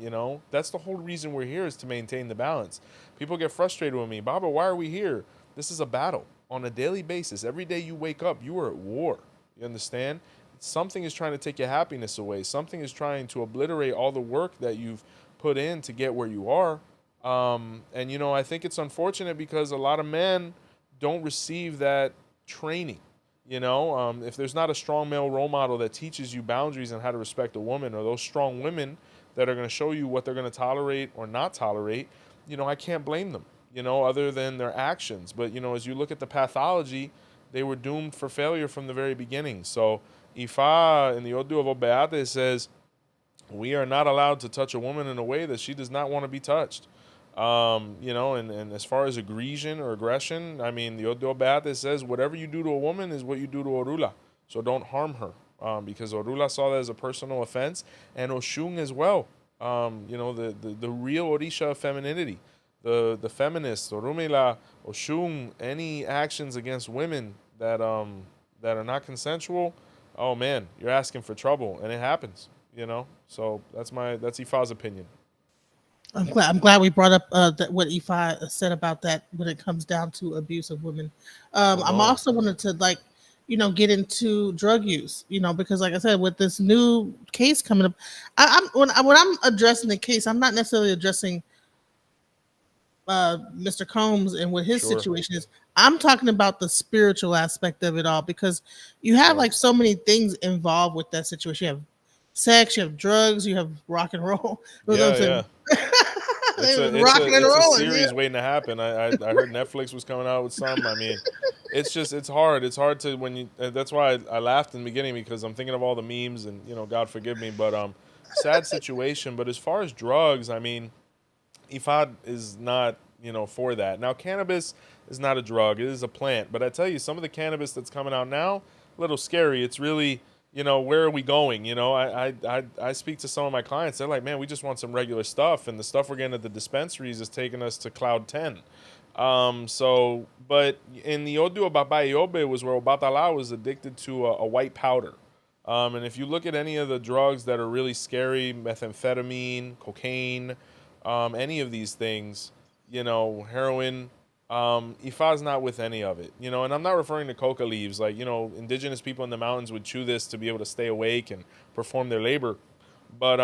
That's the whole reason we're here is to maintain the balance. People get frustrated with me. Baba, why are we here? This is a battle on a daily basis. Every day you wake up, you are at war. You understand? Something is trying to take your happiness away. Something is trying to obliterate all the work that you've put in to get where you are. And I think it's unfortunate because a lot of men don't receive that training. If there's not a strong male role model that teaches you boundaries and how to respect a woman, or those strong women that are going to show you what they're going to tolerate or not tolerate, I can't blame them. other than their actions. But as you look at the pathology, they were doomed for failure from the very beginning. So Ifa in the Odu of Obeate says we are not allowed to touch a woman in a way that she does not want to be touched. And as far as aggression or aggression, I mean, the Odu Obeate says whatever you do to a woman is what you do to Orula. So don't harm her, because Orula saw that as a personal offense, and Oshun as well. The real Orisha of femininity, the feminists, Orumila, Oshun, any actions against women that are not consensual, oh man, you're asking for trouble, and it happens. So that's Ifa's opinion. I'm glad we brought up that what Ifa said about that when it comes down to abuse of women. Oh I'm no, also wanted to get into drug use, because like I said, with this new case coming up, when I'm addressing the case, I'm not necessarily addressing Mr. Combs and what his sure, situation is. I'm talking about the spiritual aspect of it all, because you have sure. like so many things involved with that situation. You have sex, you have drugs, you have rock and roll. No, no, I'm Yeah, saying yeah. It's a it's rocking a and it's a rolling. Yeah. series waiting to happen. I heard Netflix was coming out with some. I mean, it's hard. It's hard to when you. That's why I laughed in the beginning, because I'm thinking of all the memes, and God forgive me, but sad situation. But as far as drugs, I mean, Ifad is not, for that. Now, cannabis is not a drug; it is a plant. But I tell you, some of the cannabis that's coming out now, a little scary. It's really, where are we going? I speak to some of my clients. They're like, man, we just want some regular stuff, and the stuff we're getting at the dispensaries is taking us to cloud 10. But in the Odu of Baba Iobe was where Obatala was addicted to a white powder. And if you look at any of the drugs that are really scary, methamphetamine, cocaine, any of these things, heroin, Ifa's not with any of it. And I'm not referring to coca leaves. Like, indigenous people in the mountains would chew this to be able to stay awake and perform their labor. But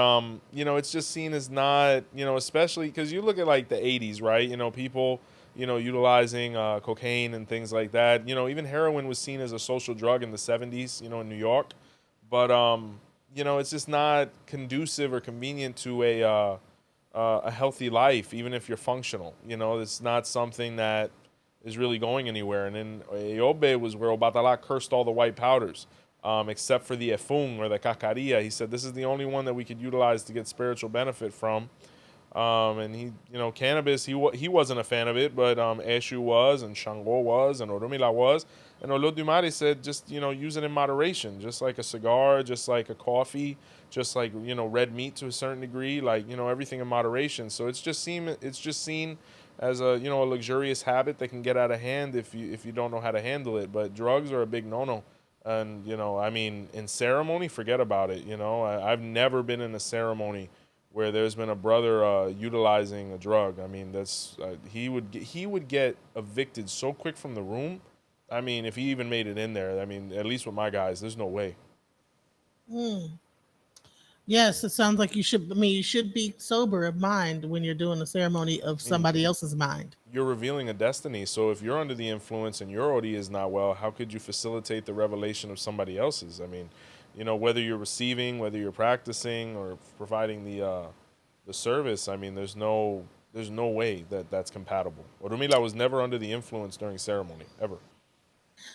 it's just seen as not, especially because you look at like the 80s, right? People, utilizing cocaine and things like that. Even heroin was seen as a social drug in the 70s, in New York. But it's just not conducive or convenient to a healthy life, even if you're functional. It's not something that is really going anywhere. And then Eobe was where Obatala cursed all the white powders, except for the efung or the cacaria. He said this is the only one that we could utilize to get spiritual benefit from. And he, cannabis, he wasn't a fan of it, but Eshu was, and Shango was, and Orumila was. And Olodumare said just, use it in moderation, just like a cigar, just like a coffee, just like, red meat to a certain degree, like, everything in moderation. So it's just seen as a luxurious habit that can get out of hand if you don't know how to handle it. But drugs are a big no-no. And, I mean, in ceremony, forget about it. I've never been in a ceremony where there's been a brother utilizing a drug. I mean, that's he would get evicted so quick from the room. I mean, if he even made it in there, I mean, at least with my guys, there's no way. Yes, it sounds like you should. I mean, you should be sober of mind when you're doing a ceremony of I mean, somebody else's mind. you're revealing a destiny. So if you're under the influence and your OD is not well, how could you facilitate the revelation of somebody else's? I mean, whether you're receiving, whether you're practicing, or providing the service. I mean, there's no way that that's compatible. Orumila was never under the influence during ceremony ever.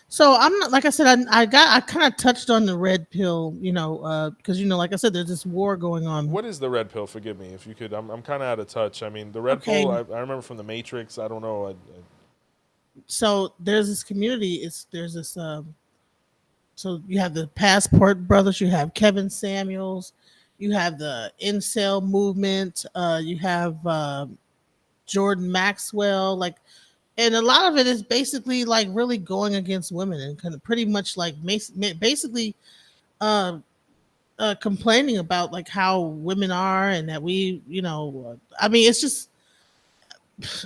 So I'm not, like I said, I kind of touched on the red pill, because like I said, there's this war going on. What is the red pill? Forgive me if you could. I'm kind of out of touch. I mean, the red pill. Okay, I remember from the Matrix. I don't know. so there's this community. There's this. So you have the Passport Brothers. You have Kevin Samuels. You have the incel movement. You have Jordan Maxwell. Like, and a lot of it is basically like really going against women and kind of pretty much like basically uh, complaining about like how women are and that I mean,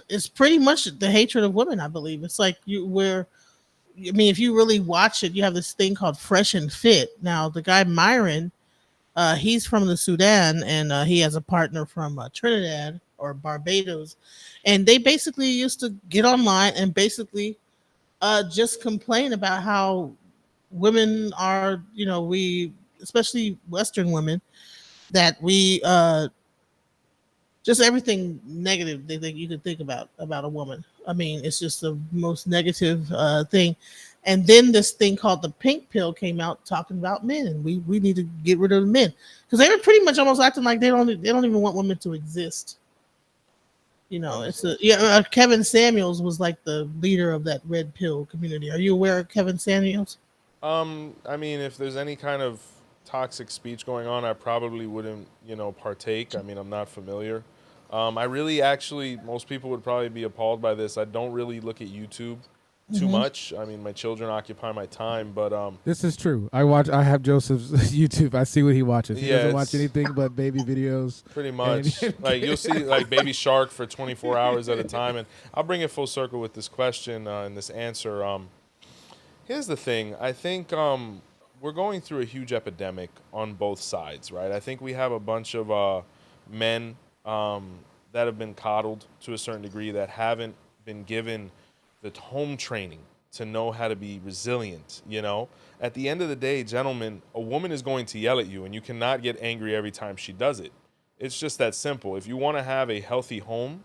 it's pretty much the hatred of women. I believe it's like I mean, if you really watch it, you have this thing called Fresh and Fit. Now, the guy Myron, he's from the Sudan, and he has a partner from Trinidad or Barbados, and they basically used to get online and basically just complain about how women are, we, especially Western women, that we just everything negative they think you could think about a woman. I mean, it's just the most negative thing. And then this thing called the pink pill came out talking about men, and we need to get rid of the men because they were pretty much almost acting like they don't even want women to exist. You know, it's a Understood. yeah. Kevin Samuels was like the leader of that red pill community. Are you aware of Kevin Samuels? I mean, if there's any kind of toxic speech going on, I probably wouldn't, partake. I mean, I'm not familiar. I really, actually, most people would probably be appalled by this. I don't really look at YouTube too Hmm. much. I mean, my children occupy my time, but This is true. I have Joseph's YouTube. I see what he watches. He yeah, doesn't watch it's anything but baby videos. pretty And much like you'll see like Baby Shark for 24 hours at a time. And I'll bring it full circle with this question and this answer. Here's the thing. I think we're going through a huge epidemic on both sides, right? I think we have a bunch of men that have been coddled to a certain degree that haven't been given the home training to know how to be resilient. At the end of the day, gentlemen, a woman is going to yell at you, and you cannot get angry every time she does it. It's just that simple. If you want to have a healthy home,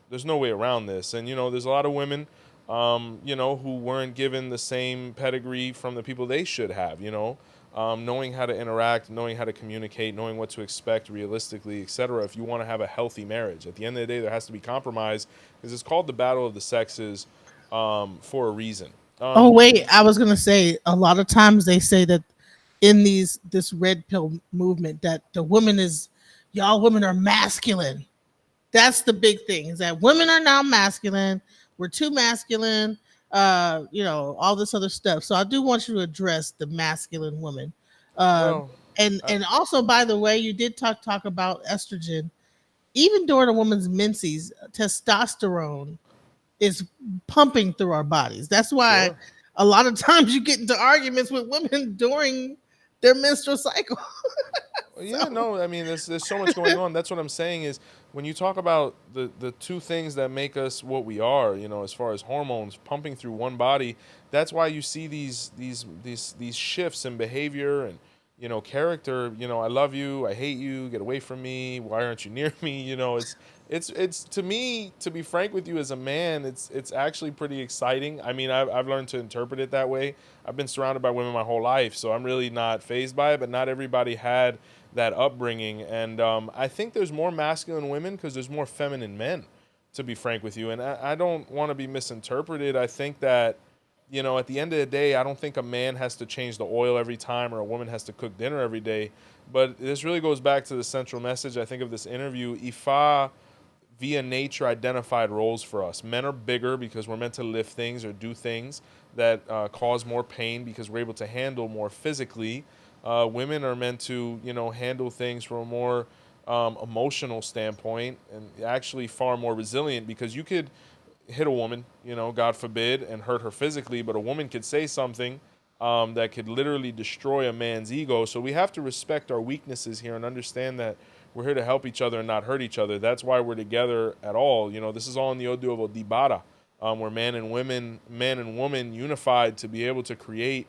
there's no way around this. And there's a lot of women who weren't given the same pedigree from the people they should have, knowing how to interact, knowing how to communicate, knowing what to expect realistically, etc. If you want to have a healthy marriage, at the end of the day, there has to be compromise because it's called the battle of the sexes for a reason. Oh wait, I was gonna say a lot of times they say that in this red pill movement that the woman is y'all women are masculine. That's the big thing is that women are now masculine. We're too masculine. All this other stuff. So I do want you to address the masculine woman. Uh, Well, and I, and also, by the way, you did talk about estrogen. Even during a woman's menses, testosterone is pumping through our bodies. That's why sure. a lot of times you get into arguments with women during their menstrual cycle. Well, yeah, So no, I mean, there's so much going on. That's what I'm saying is when you talk about the two things that make us what we are, as far as hormones pumping through one body, that's why you see these shifts in behavior and character. I love you, I hate you, get away from me. Why aren't you near me? It's to me, to be frank with you, as a man, it's actually pretty exciting. I mean, I've learned to interpret it that way. I've been surrounded by women my whole life, so I'm really not phased by it. But not everybody had that upbringing, and I think there's more masculine women because there's more feminine men. To be frank with you, and I don't want to be misinterpreted. I think that at the end of the day, I don't think a man has to change the oil every time or a woman has to cook dinner every day. But this really goes back to the central message, I think, of this interview. IFA, via nature, identified roles for us. Men are bigger because we're meant to lift things or do things that cause more pain because we're able to handle more physically. Women are meant to, handle things from a more emotional standpoint and actually far more resilient because you could hit a woman, God forbid, and hurt her physically, but a woman could say something that could literally destroy a man's ego. So we have to respect our weaknesses here and understand that we're here to help each other and not hurt each other. That's why we're together at all. This is all in the Odu of Odibara, where man and woman unified to be able to create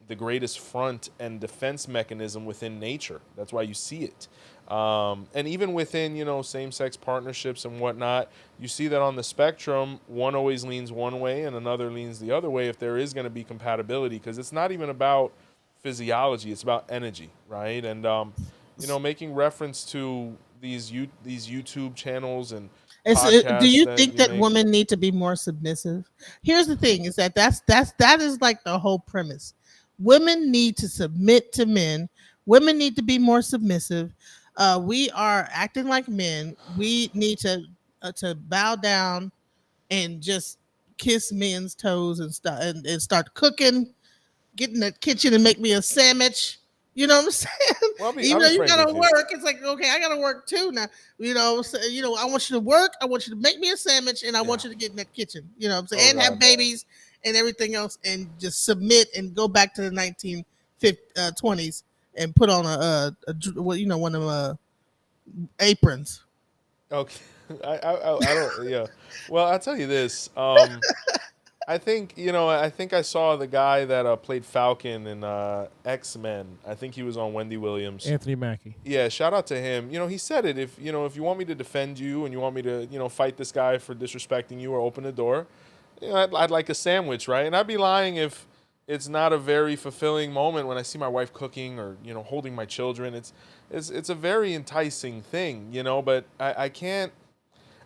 the greatest front and defense mechanism within nature. That's why you see it. And even within, same-sex partnerships and whatnot, you see that on the spectrum, one always leans one way and another leans the other way if there is going to be compatibility, because it's not even about physiology, it's about energy, right? And, making reference to these YouTube channels and do podcasts you that think you that make. women need to be more submissive? Here's the thing: is that is like the whole premise. Women need to submit to men. Women need to be more submissive. We are acting like men. We need to bow down and just kiss men's toes and and start cooking, get in the kitchen and make me a sandwich. You know what I'm saying? Well, I'll Even though be you frank gotta with you. work, it's like okay, I gotta work too now. I want you to work. I want you to make me a sandwich, and I Yeah. want you to get in that kitchen. You know what I'm Oh saying? And have God. babies and everything else, and just submit and go back to the 1920s and put on one of them aprons. Okay. I don't. Yeah. Well, I'll tell you this. I think I think I saw the guy that played Falcon in X-Men. I think he was on Wendy Williams. Anthony Mackie. Yeah, shout out to him. He said it. If you want me to defend you and you want me to fight this guy for disrespecting you or open the door, I'd like a sandwich, right? And I'd be lying if it's not a very fulfilling moment when I see my wife cooking or holding my children. It's a very enticing thing, But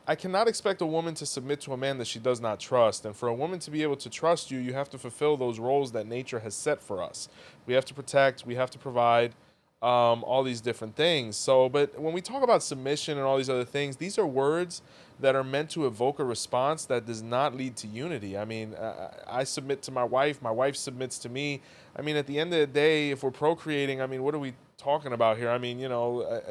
I cannot expect a woman to submit to a man that she does not trust. And for a woman to be able to trust you, you have to fulfill those roles that nature has set for us. We have to protect, we have to provide, all these different things. So, but when we talk about submission and all these other things, these are words that are meant to evoke a response that does not lead to unity. I mean, I submit to my wife submits to me. I mean, at the end of the day, if we're procreating, I mean, what are we talking about here? I mean,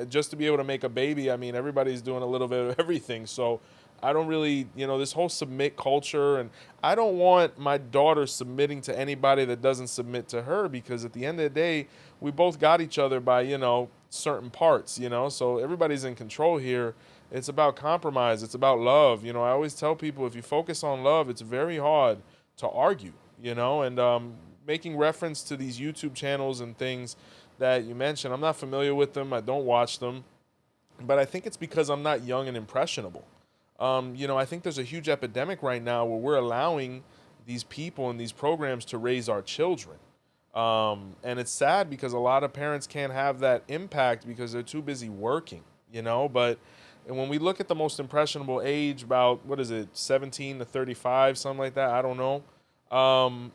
just to be able to make a baby, I mean, everybody's doing a little bit of everything. So I don't really, this whole submit culture, and I don't want my daughter submitting to anybody that doesn't submit to her, because at the end of the day, we both got each other by, certain parts, so everybody's in control here. It's about compromise. It's about love. I always tell people, if you focus on love, it's very hard to argue, and making reference to these YouTube channels and things that you mentioned, I'm not familiar with them. I don't watch them, but I think it's because I'm not young and impressionable. I think there's a huge epidemic right now where we're allowing these people and these programs to raise our children. And it's sad because a lot of parents can't have that impact because they're too busy working, but and when we look at the most impressionable age, about, what is it, 17 to 35, something like that, I don't know.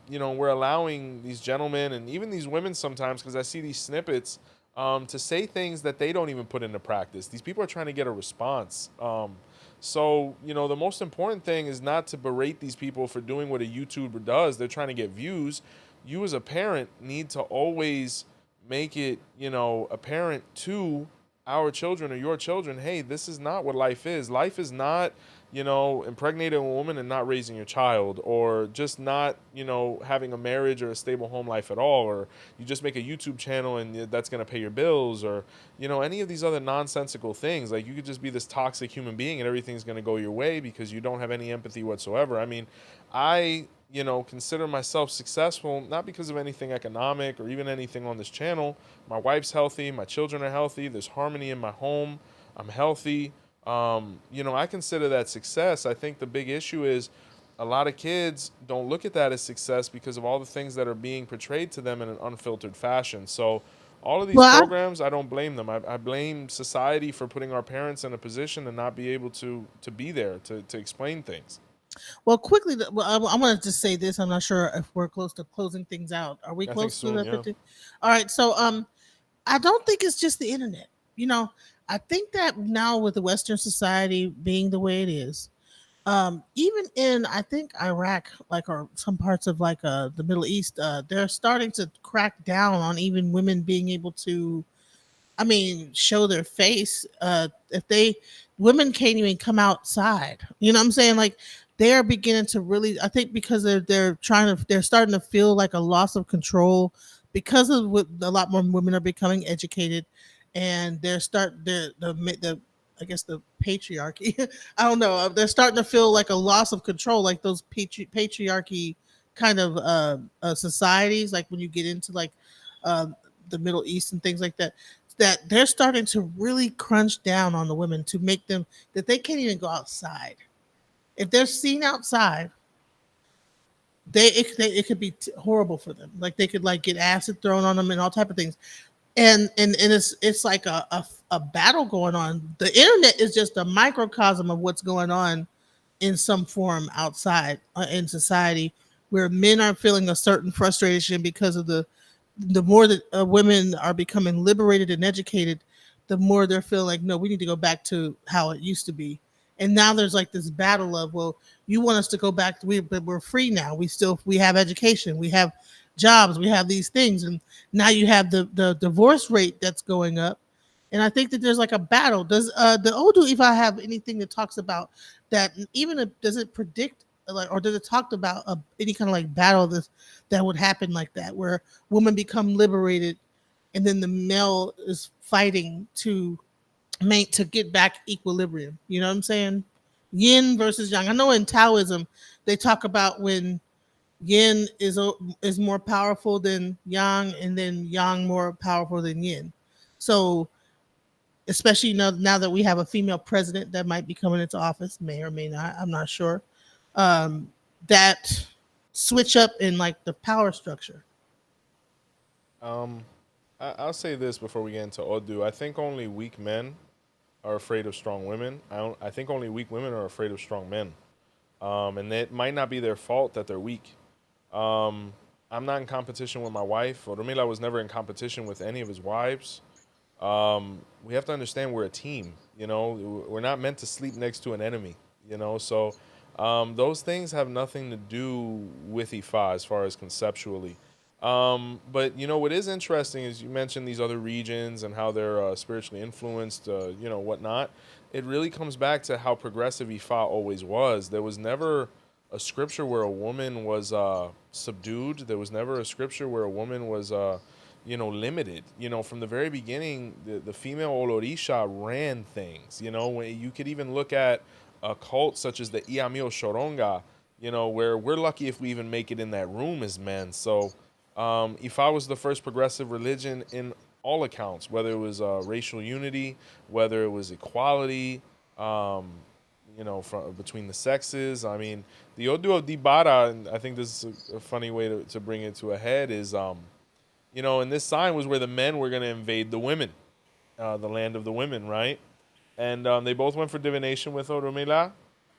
We're allowing these gentlemen and even these women sometimes, because I see these snippets, to say things that they don't even put into practice. These people are trying to get a response. So, the most important thing is not to berate these people for doing what a YouTuber does. They're trying to get views. You as a parent need to always make it, apparent to our children or your children, hey, this is not what life is. Life is not, impregnating a woman and not raising your child, or just not, having a marriage or a stable home life at all, or you just make a YouTube channel and that's going to pay your bills, or, any of these other nonsensical things. Like, you could just be this toxic human being and everything's going to go your way because you don't have any empathy whatsoever. I mean, I consider myself successful, not because of anything economic or even anything on this channel. My wife's healthy, my children are healthy, there's harmony in my home, I'm healthy. I consider that success. I think the big issue is a lot of kids don't look at that as success because of all the things that are being portrayed to them in an unfiltered fashion. So all of these Well, programs, I don't blame them. I blame society for putting our parents in a position to not be able to be there to explain things. quickly, I wanted to say this. I'm not sure if we're close to closing things out. Are we I think close to soon, the yeah. 50? All right. So, I don't think it's just the internet. You know, I think that now with the Western society being the way it is, even in, I think, Iraq, like, or some parts of, like, the Middle East, they're starting to crack down on even women being able to, I mean, show their face. If they, women can't even come outside. You know what I'm saying? Like, they are beginning to really, I think, because they're starting to feel like a loss of control, because of what a lot more women are becoming educated, and the I guess the patriarchy. I don't know. They're starting to feel like a loss of control, like those patriarchy kind of societies. Like when you get into, like, uh, the Middle East and things like that, that they're starting to really crunch down on the women to make them that they can't even go outside. If they're seen outside, it could be horrible for them. Like, they could, like, get acid thrown on them and all type of things. And it's like a battle going on. The internet is just a microcosm of what's going on in some form outside, in society, where men are feeling a certain frustration because of the more that women are becoming liberated and educated, the more they're feeling like, no, we need to go back to how it used to be. And now there's, like, this battle of, well, you want us to go back, but we're free now. We have education, we have jobs, we have these things, and now you have the divorce rate that's going up. And I think that there's, like, a battle. Does the Odu Ifa have anything that talks about that? Even does it predict, like, or does it talk about any kind of, like, battle that would happen like that, where women become liberated, and then the male is fighting to get back equilibrium? You know what I'm saying? Yin versus yang. I know in Taoism they talk about when Yin is more powerful than yang, and then yang more powerful than yin. So especially now that we have a female president that might be coming into office, may or may not, I'm not sure. Um, that switch up in like the power structure. Um, I'll say this before we get into Odu. I think only weak men are afraid of strong women. I think only weak women are afraid of strong men. And it might not be their fault that they're weak. Um, I'm not in competition with my wife. Oromila was never in competition with any of his wives. We have to understand we're a team. You know, we're not meant to sleep next to an enemy. You know, so those things have nothing to do with Ifa as far as conceptually. But you know what is interesting is you mentioned these other regions and how they're spiritually influenced, you know, whatnot. It really comes back to how progressive Ifa always was. There was never a scripture where a woman was subdued. There was never a scripture where a woman was you know, limited. You know, from the very beginning, the female Olorisha ran things. You know, when you could even look at a cult such as the Iamio Shoronga, you know, where we're lucky if we even make it in that room as men. So, Ifa was the first progressive religion in all accounts, whether it was racial unity, whether it was equality, um, you know, from between the sexes. I mean, the Odu of Dibara, and I think this is a funny way to bring it to a head, is you know, and this sign was where the men were going to invade the women, the land of the women, right? And they both went for divination with Orumila,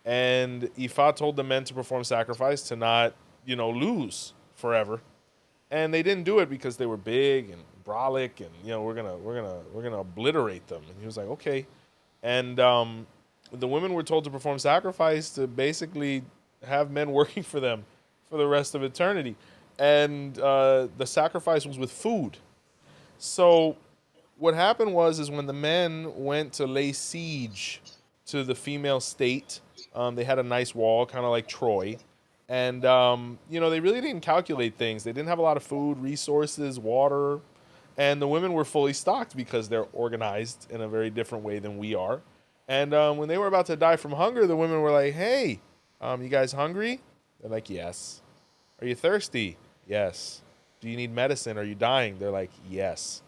and Ifa told the men to perform sacrifice to not, you know, lose forever. And they didn't do it because they were big and brolic, and you know, we're gonna obliterate them. And he was like, okay. And the women were told to perform sacrifice to basically have men working for them for the rest of eternity. And the sacrifice was with food. So what happened was is when the men went to lay siege to the female state, they had a nice wall, kind of like Troy, and you know, they really didn't calculate things. They didn't have a lot of food, resources, water, and the women were fully stocked because they're organized in a very different way than we are. And when they were about to die from hunger, the women were like, "Hey, you guys hungry?" They're like, "Yes." "Are you thirsty?" "Yes." "Do you need medicine? Are you dying?" They're like, "Yes."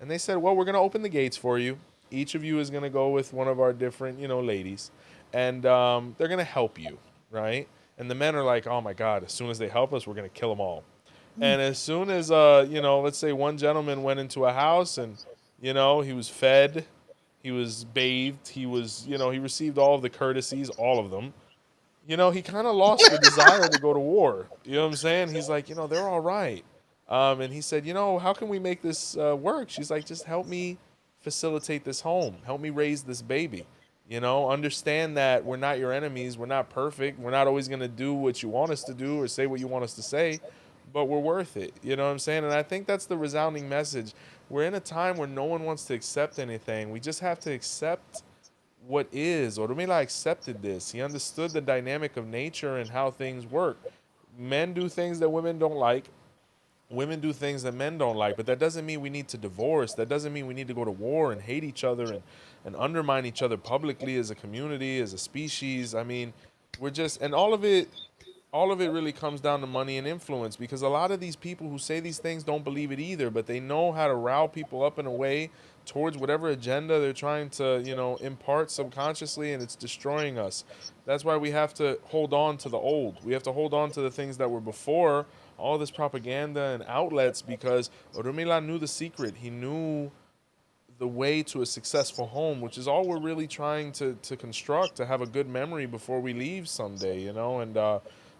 And they said, "Well, we're going to open the gates for you. Each of you is going to go with one of our different, you know, ladies, and they're going to help you, right?" And the men are like, "Oh my God, as soon as they help us, we're going to kill them all." And as soon as, you know, let's say one gentleman went into a house and, you know, he was fed, he was bathed, he was, you know, he received all of the courtesies, all of them, you know, he kind of lost the desire to go to war. You know what I'm saying? He's like, you know, they're all right. And he said, you know, how can we make this work? She's like, just help me facilitate this home. Help me raise this baby. You know, understand that we're not your enemies. We're not perfect. We're not always going to do what you want us to do or say what you want us to say, but we're worth it. You know what I'm saying? And I think that's the resounding message. We're in a time where no one wants to accept anything. We just have to accept what is. Orumila accepted this. He understood the dynamic of nature and how things work. Men do things that women don't like. Women do things that men don't like. But that doesn't mean we need to divorce. That doesn't mean we need to go to war and hate each other and undermine each other publicly as a community, as a species. I mean, we're just, and all of it really comes down to money and influence, because a lot of these people who say these things don't believe it either, but they know how to rile people up in a way towards whatever agenda they're trying to, you know, impart subconsciously, and it's destroying us. That's why we have to hold on to the old. We have to hold on to the things that were before all this propaganda and outlets, because Orumila knew the secret. He knew the way to a successful home, which is all we're really trying to construct, to have a good memory before we leave someday, you know. And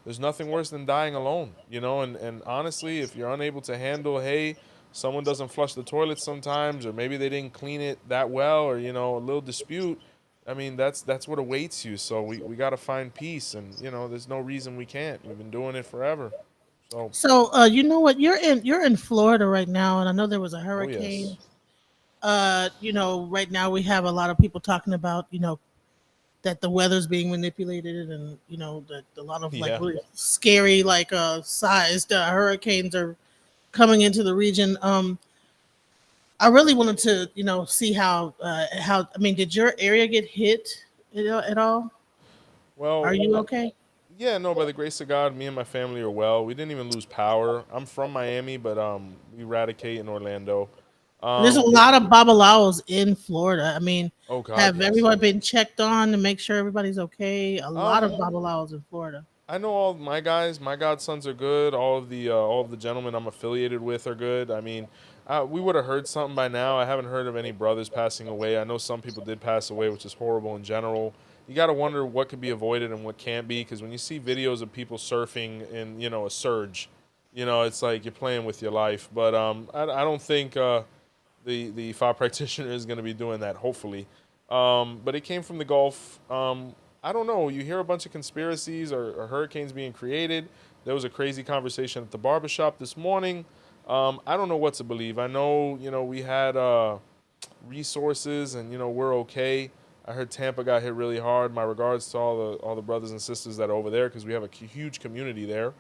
there's nothing worse than dying alone, you know. And honestly, if you're unable to handle, hey, someone doesn't flush the toilet sometimes, or maybe they didn't clean it that well, or you know, a little dispute, I mean, that's what awaits you. So we got to find peace, and you know, there's no reason we can't. We've been doing it forever. So, So you know what? You're in Florida right now, and I know there was a oh hurricane. yes, You know, right now we have a lot of people talking about, you know, that the weather's being manipulated, and you know that a lot of like yeah. really scary like sized hurricanes are coming into the region. I really wanted to, you know, see how I mean, did your area get hit at all? Well, Are you okay? Yeah, no, by the grace of God, me and my family are well. We didn't even lose power. I'm from Miami, but we eradicate in Orlando. There's a It lot of babalaos in Florida. I mean, Oh God, have yes. everyone been checked on to make sure everybody's okay? A lot of Um, babalaos in Florida. I know all of my guys. My godsons are good. All of the gentlemen I'm affiliated with are good. I mean, we would have heard something by now. I haven't heard of any brothers passing away. I know some people did pass away, which is horrible in general. You got to wonder what could be avoided and what can't be, because when you see videos of people surfing in a surge, it's like you're playing with your life. But I don't think the IFA practitioner is going to be doing that. Hopefully, but it came from the Gulf. I don't know. You hear a bunch of conspiracies or hurricanes being created. There was a crazy conversation at the barbershop this morning. I don't know what to believe. I know, we had resources and, we're okay. I heard Tampa got hit really hard. My regards to all the brothers and sisters that are over there, because we have a huge community there.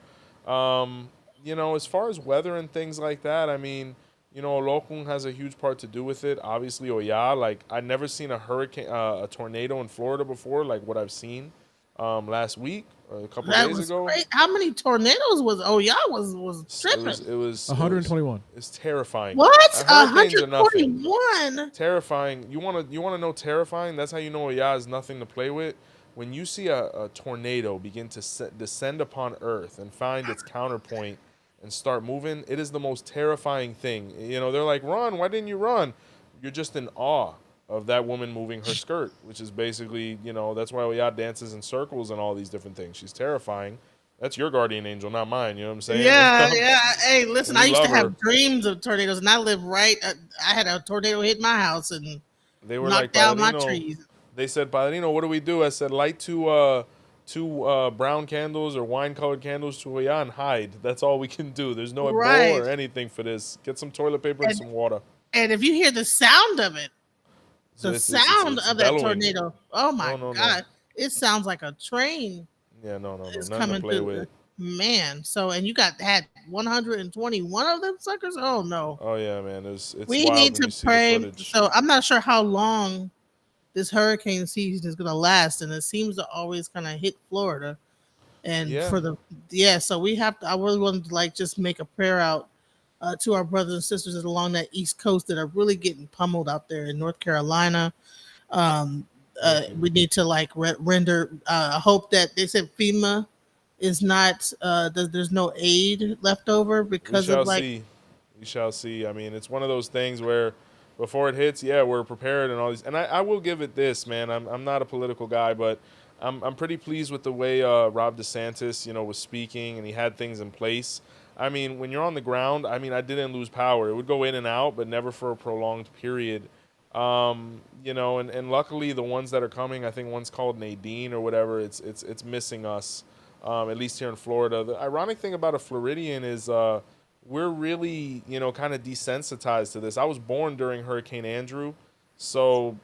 As far as weather and things like that, I mean, Olokun has a huge part to do with it. Obviously, Oya, like I'd never seen a hurricane, a tornado in Florida before, like what I've seen last week or a couple That days was ago. great. How many tornadoes was? Oh, y'all was It tripping. was it was it was 121. it's terrifying. What? Hurricanes are nothing. 121. Terrifying. You wanna know terrifying? That's how you know Oya is nothing to play with. When you see a tornado begin to descend upon Earth and find its counterpoint and start moving, it is the most terrifying thing. They're like, run, why didn't you run? You're just in awe of that woman moving her skirt, which is basically, that's why Oya dances in circles and all these different things. She's terrifying. That's your guardian angel, not mine. You know what I'm saying? Yeah, yeah. Hey, listen, I We used to love her. have dreams of tornadoes, and I live right. I had a tornado hit my house and They were like, knocked down my Padrino. trees. They said, Padrino, what do we do? I said, light two brown candles or wine colored candles to Oya and hide. That's all we can do. There's no bowl Right. or anything for this. Get some toilet paper and And some water. and if you hear the sound of it, So the it's sound it's of that bellowing. tornado, oh No, my no, no. God, it sounds like a train Yeah, no, no, no. is Nothing to coming play through. with. Man, so and you had 121 of them suckers. Oh no, Oh yeah, man. It's we wild need when to you see the pray. footage. So I'm not sure how long this hurricane season is going to last, and it seems to always kind of hit Florida. And Yeah, for the yeah, so we have to. I really wanted to like just make a prayer out to our brothers and sisters along that East Coast that are really getting pummeled out there in North Carolina. Um, thank you. we need to like render. I hope that they said FEMA is not. There's no aid left over We because of shall like see. We shall see. I mean, it's one of those things where before it hits, yeah, we're prepared and all these. And I will give it this, man. I'm not a political guy, but I'm pretty pleased with the way Rob DeSantis, was speaking and he had things in place. I mean, when you're on the ground, I mean, I didn't lose power. It would go in and out, but never for a prolonged period. And luckily the ones that are coming, I think one's called Nadine or whatever. It's missing us, at least here in Florida. The ironic thing about a Floridian is we're really, kind of desensitized to this. I was born during Hurricane Andrew. So,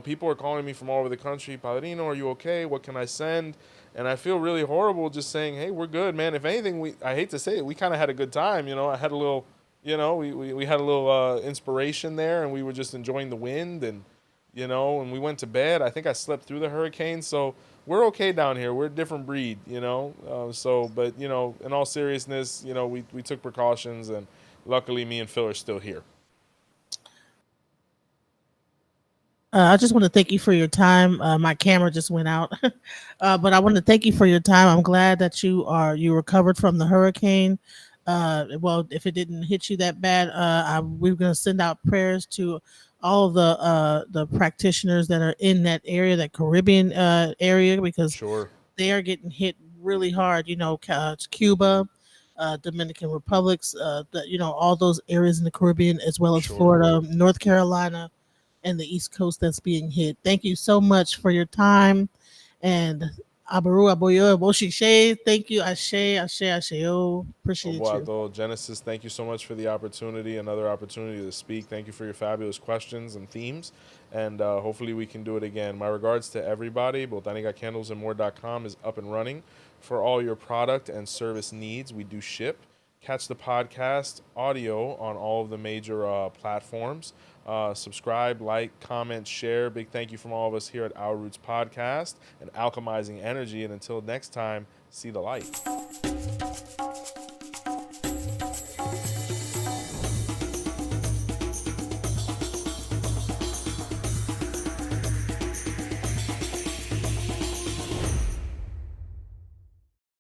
people are calling me from all over the country. Padrino, are you okay? What can I send? And I feel really horrible just saying, hey, we're good, man. If anything, I hate to say it, we kind of had a good time. I had a little, we had a little inspiration there, and we were just enjoying the wind. And we went to bed. I think I slept through the hurricane. So we're okay down here. We're a different breed. But, in all seriousness, we took precautions, and luckily me and Phil are still here. I just want to thank you for your time. My camera just went out, but I want to thank you for your time. I'm glad that you recovered from the hurricane. Well, if it didn't hit you that bad, we're going to send out prayers to all of the practitioners that are in that area, that Caribbean area, because Sure, they are getting hit really hard. Cuba, Dominican Republics, all those areas in the Caribbean, as well as sure. Florida, North Carolina, and the East Coast that's being hit. Thank you so much for your time. And Abaru Aboyo Boshishe. Thank you. Ashe, Ashe, Asheo. Appreciate you. Obuato, Genesis, thank you so much for the opportunity, another opportunity to speak. Thank you for your fabulous questions and themes, and hopefully we can do it again. My regards to everybody. Botanicacandlesandmore.com is up and running for all your product and service needs. We do ship. Catch the podcast audio on all of the major platforms. Subscribe, like, comment, share. Big thank you from all of us here at Our Roots Podcast and Alchemizing Energy. And until next time, see the light.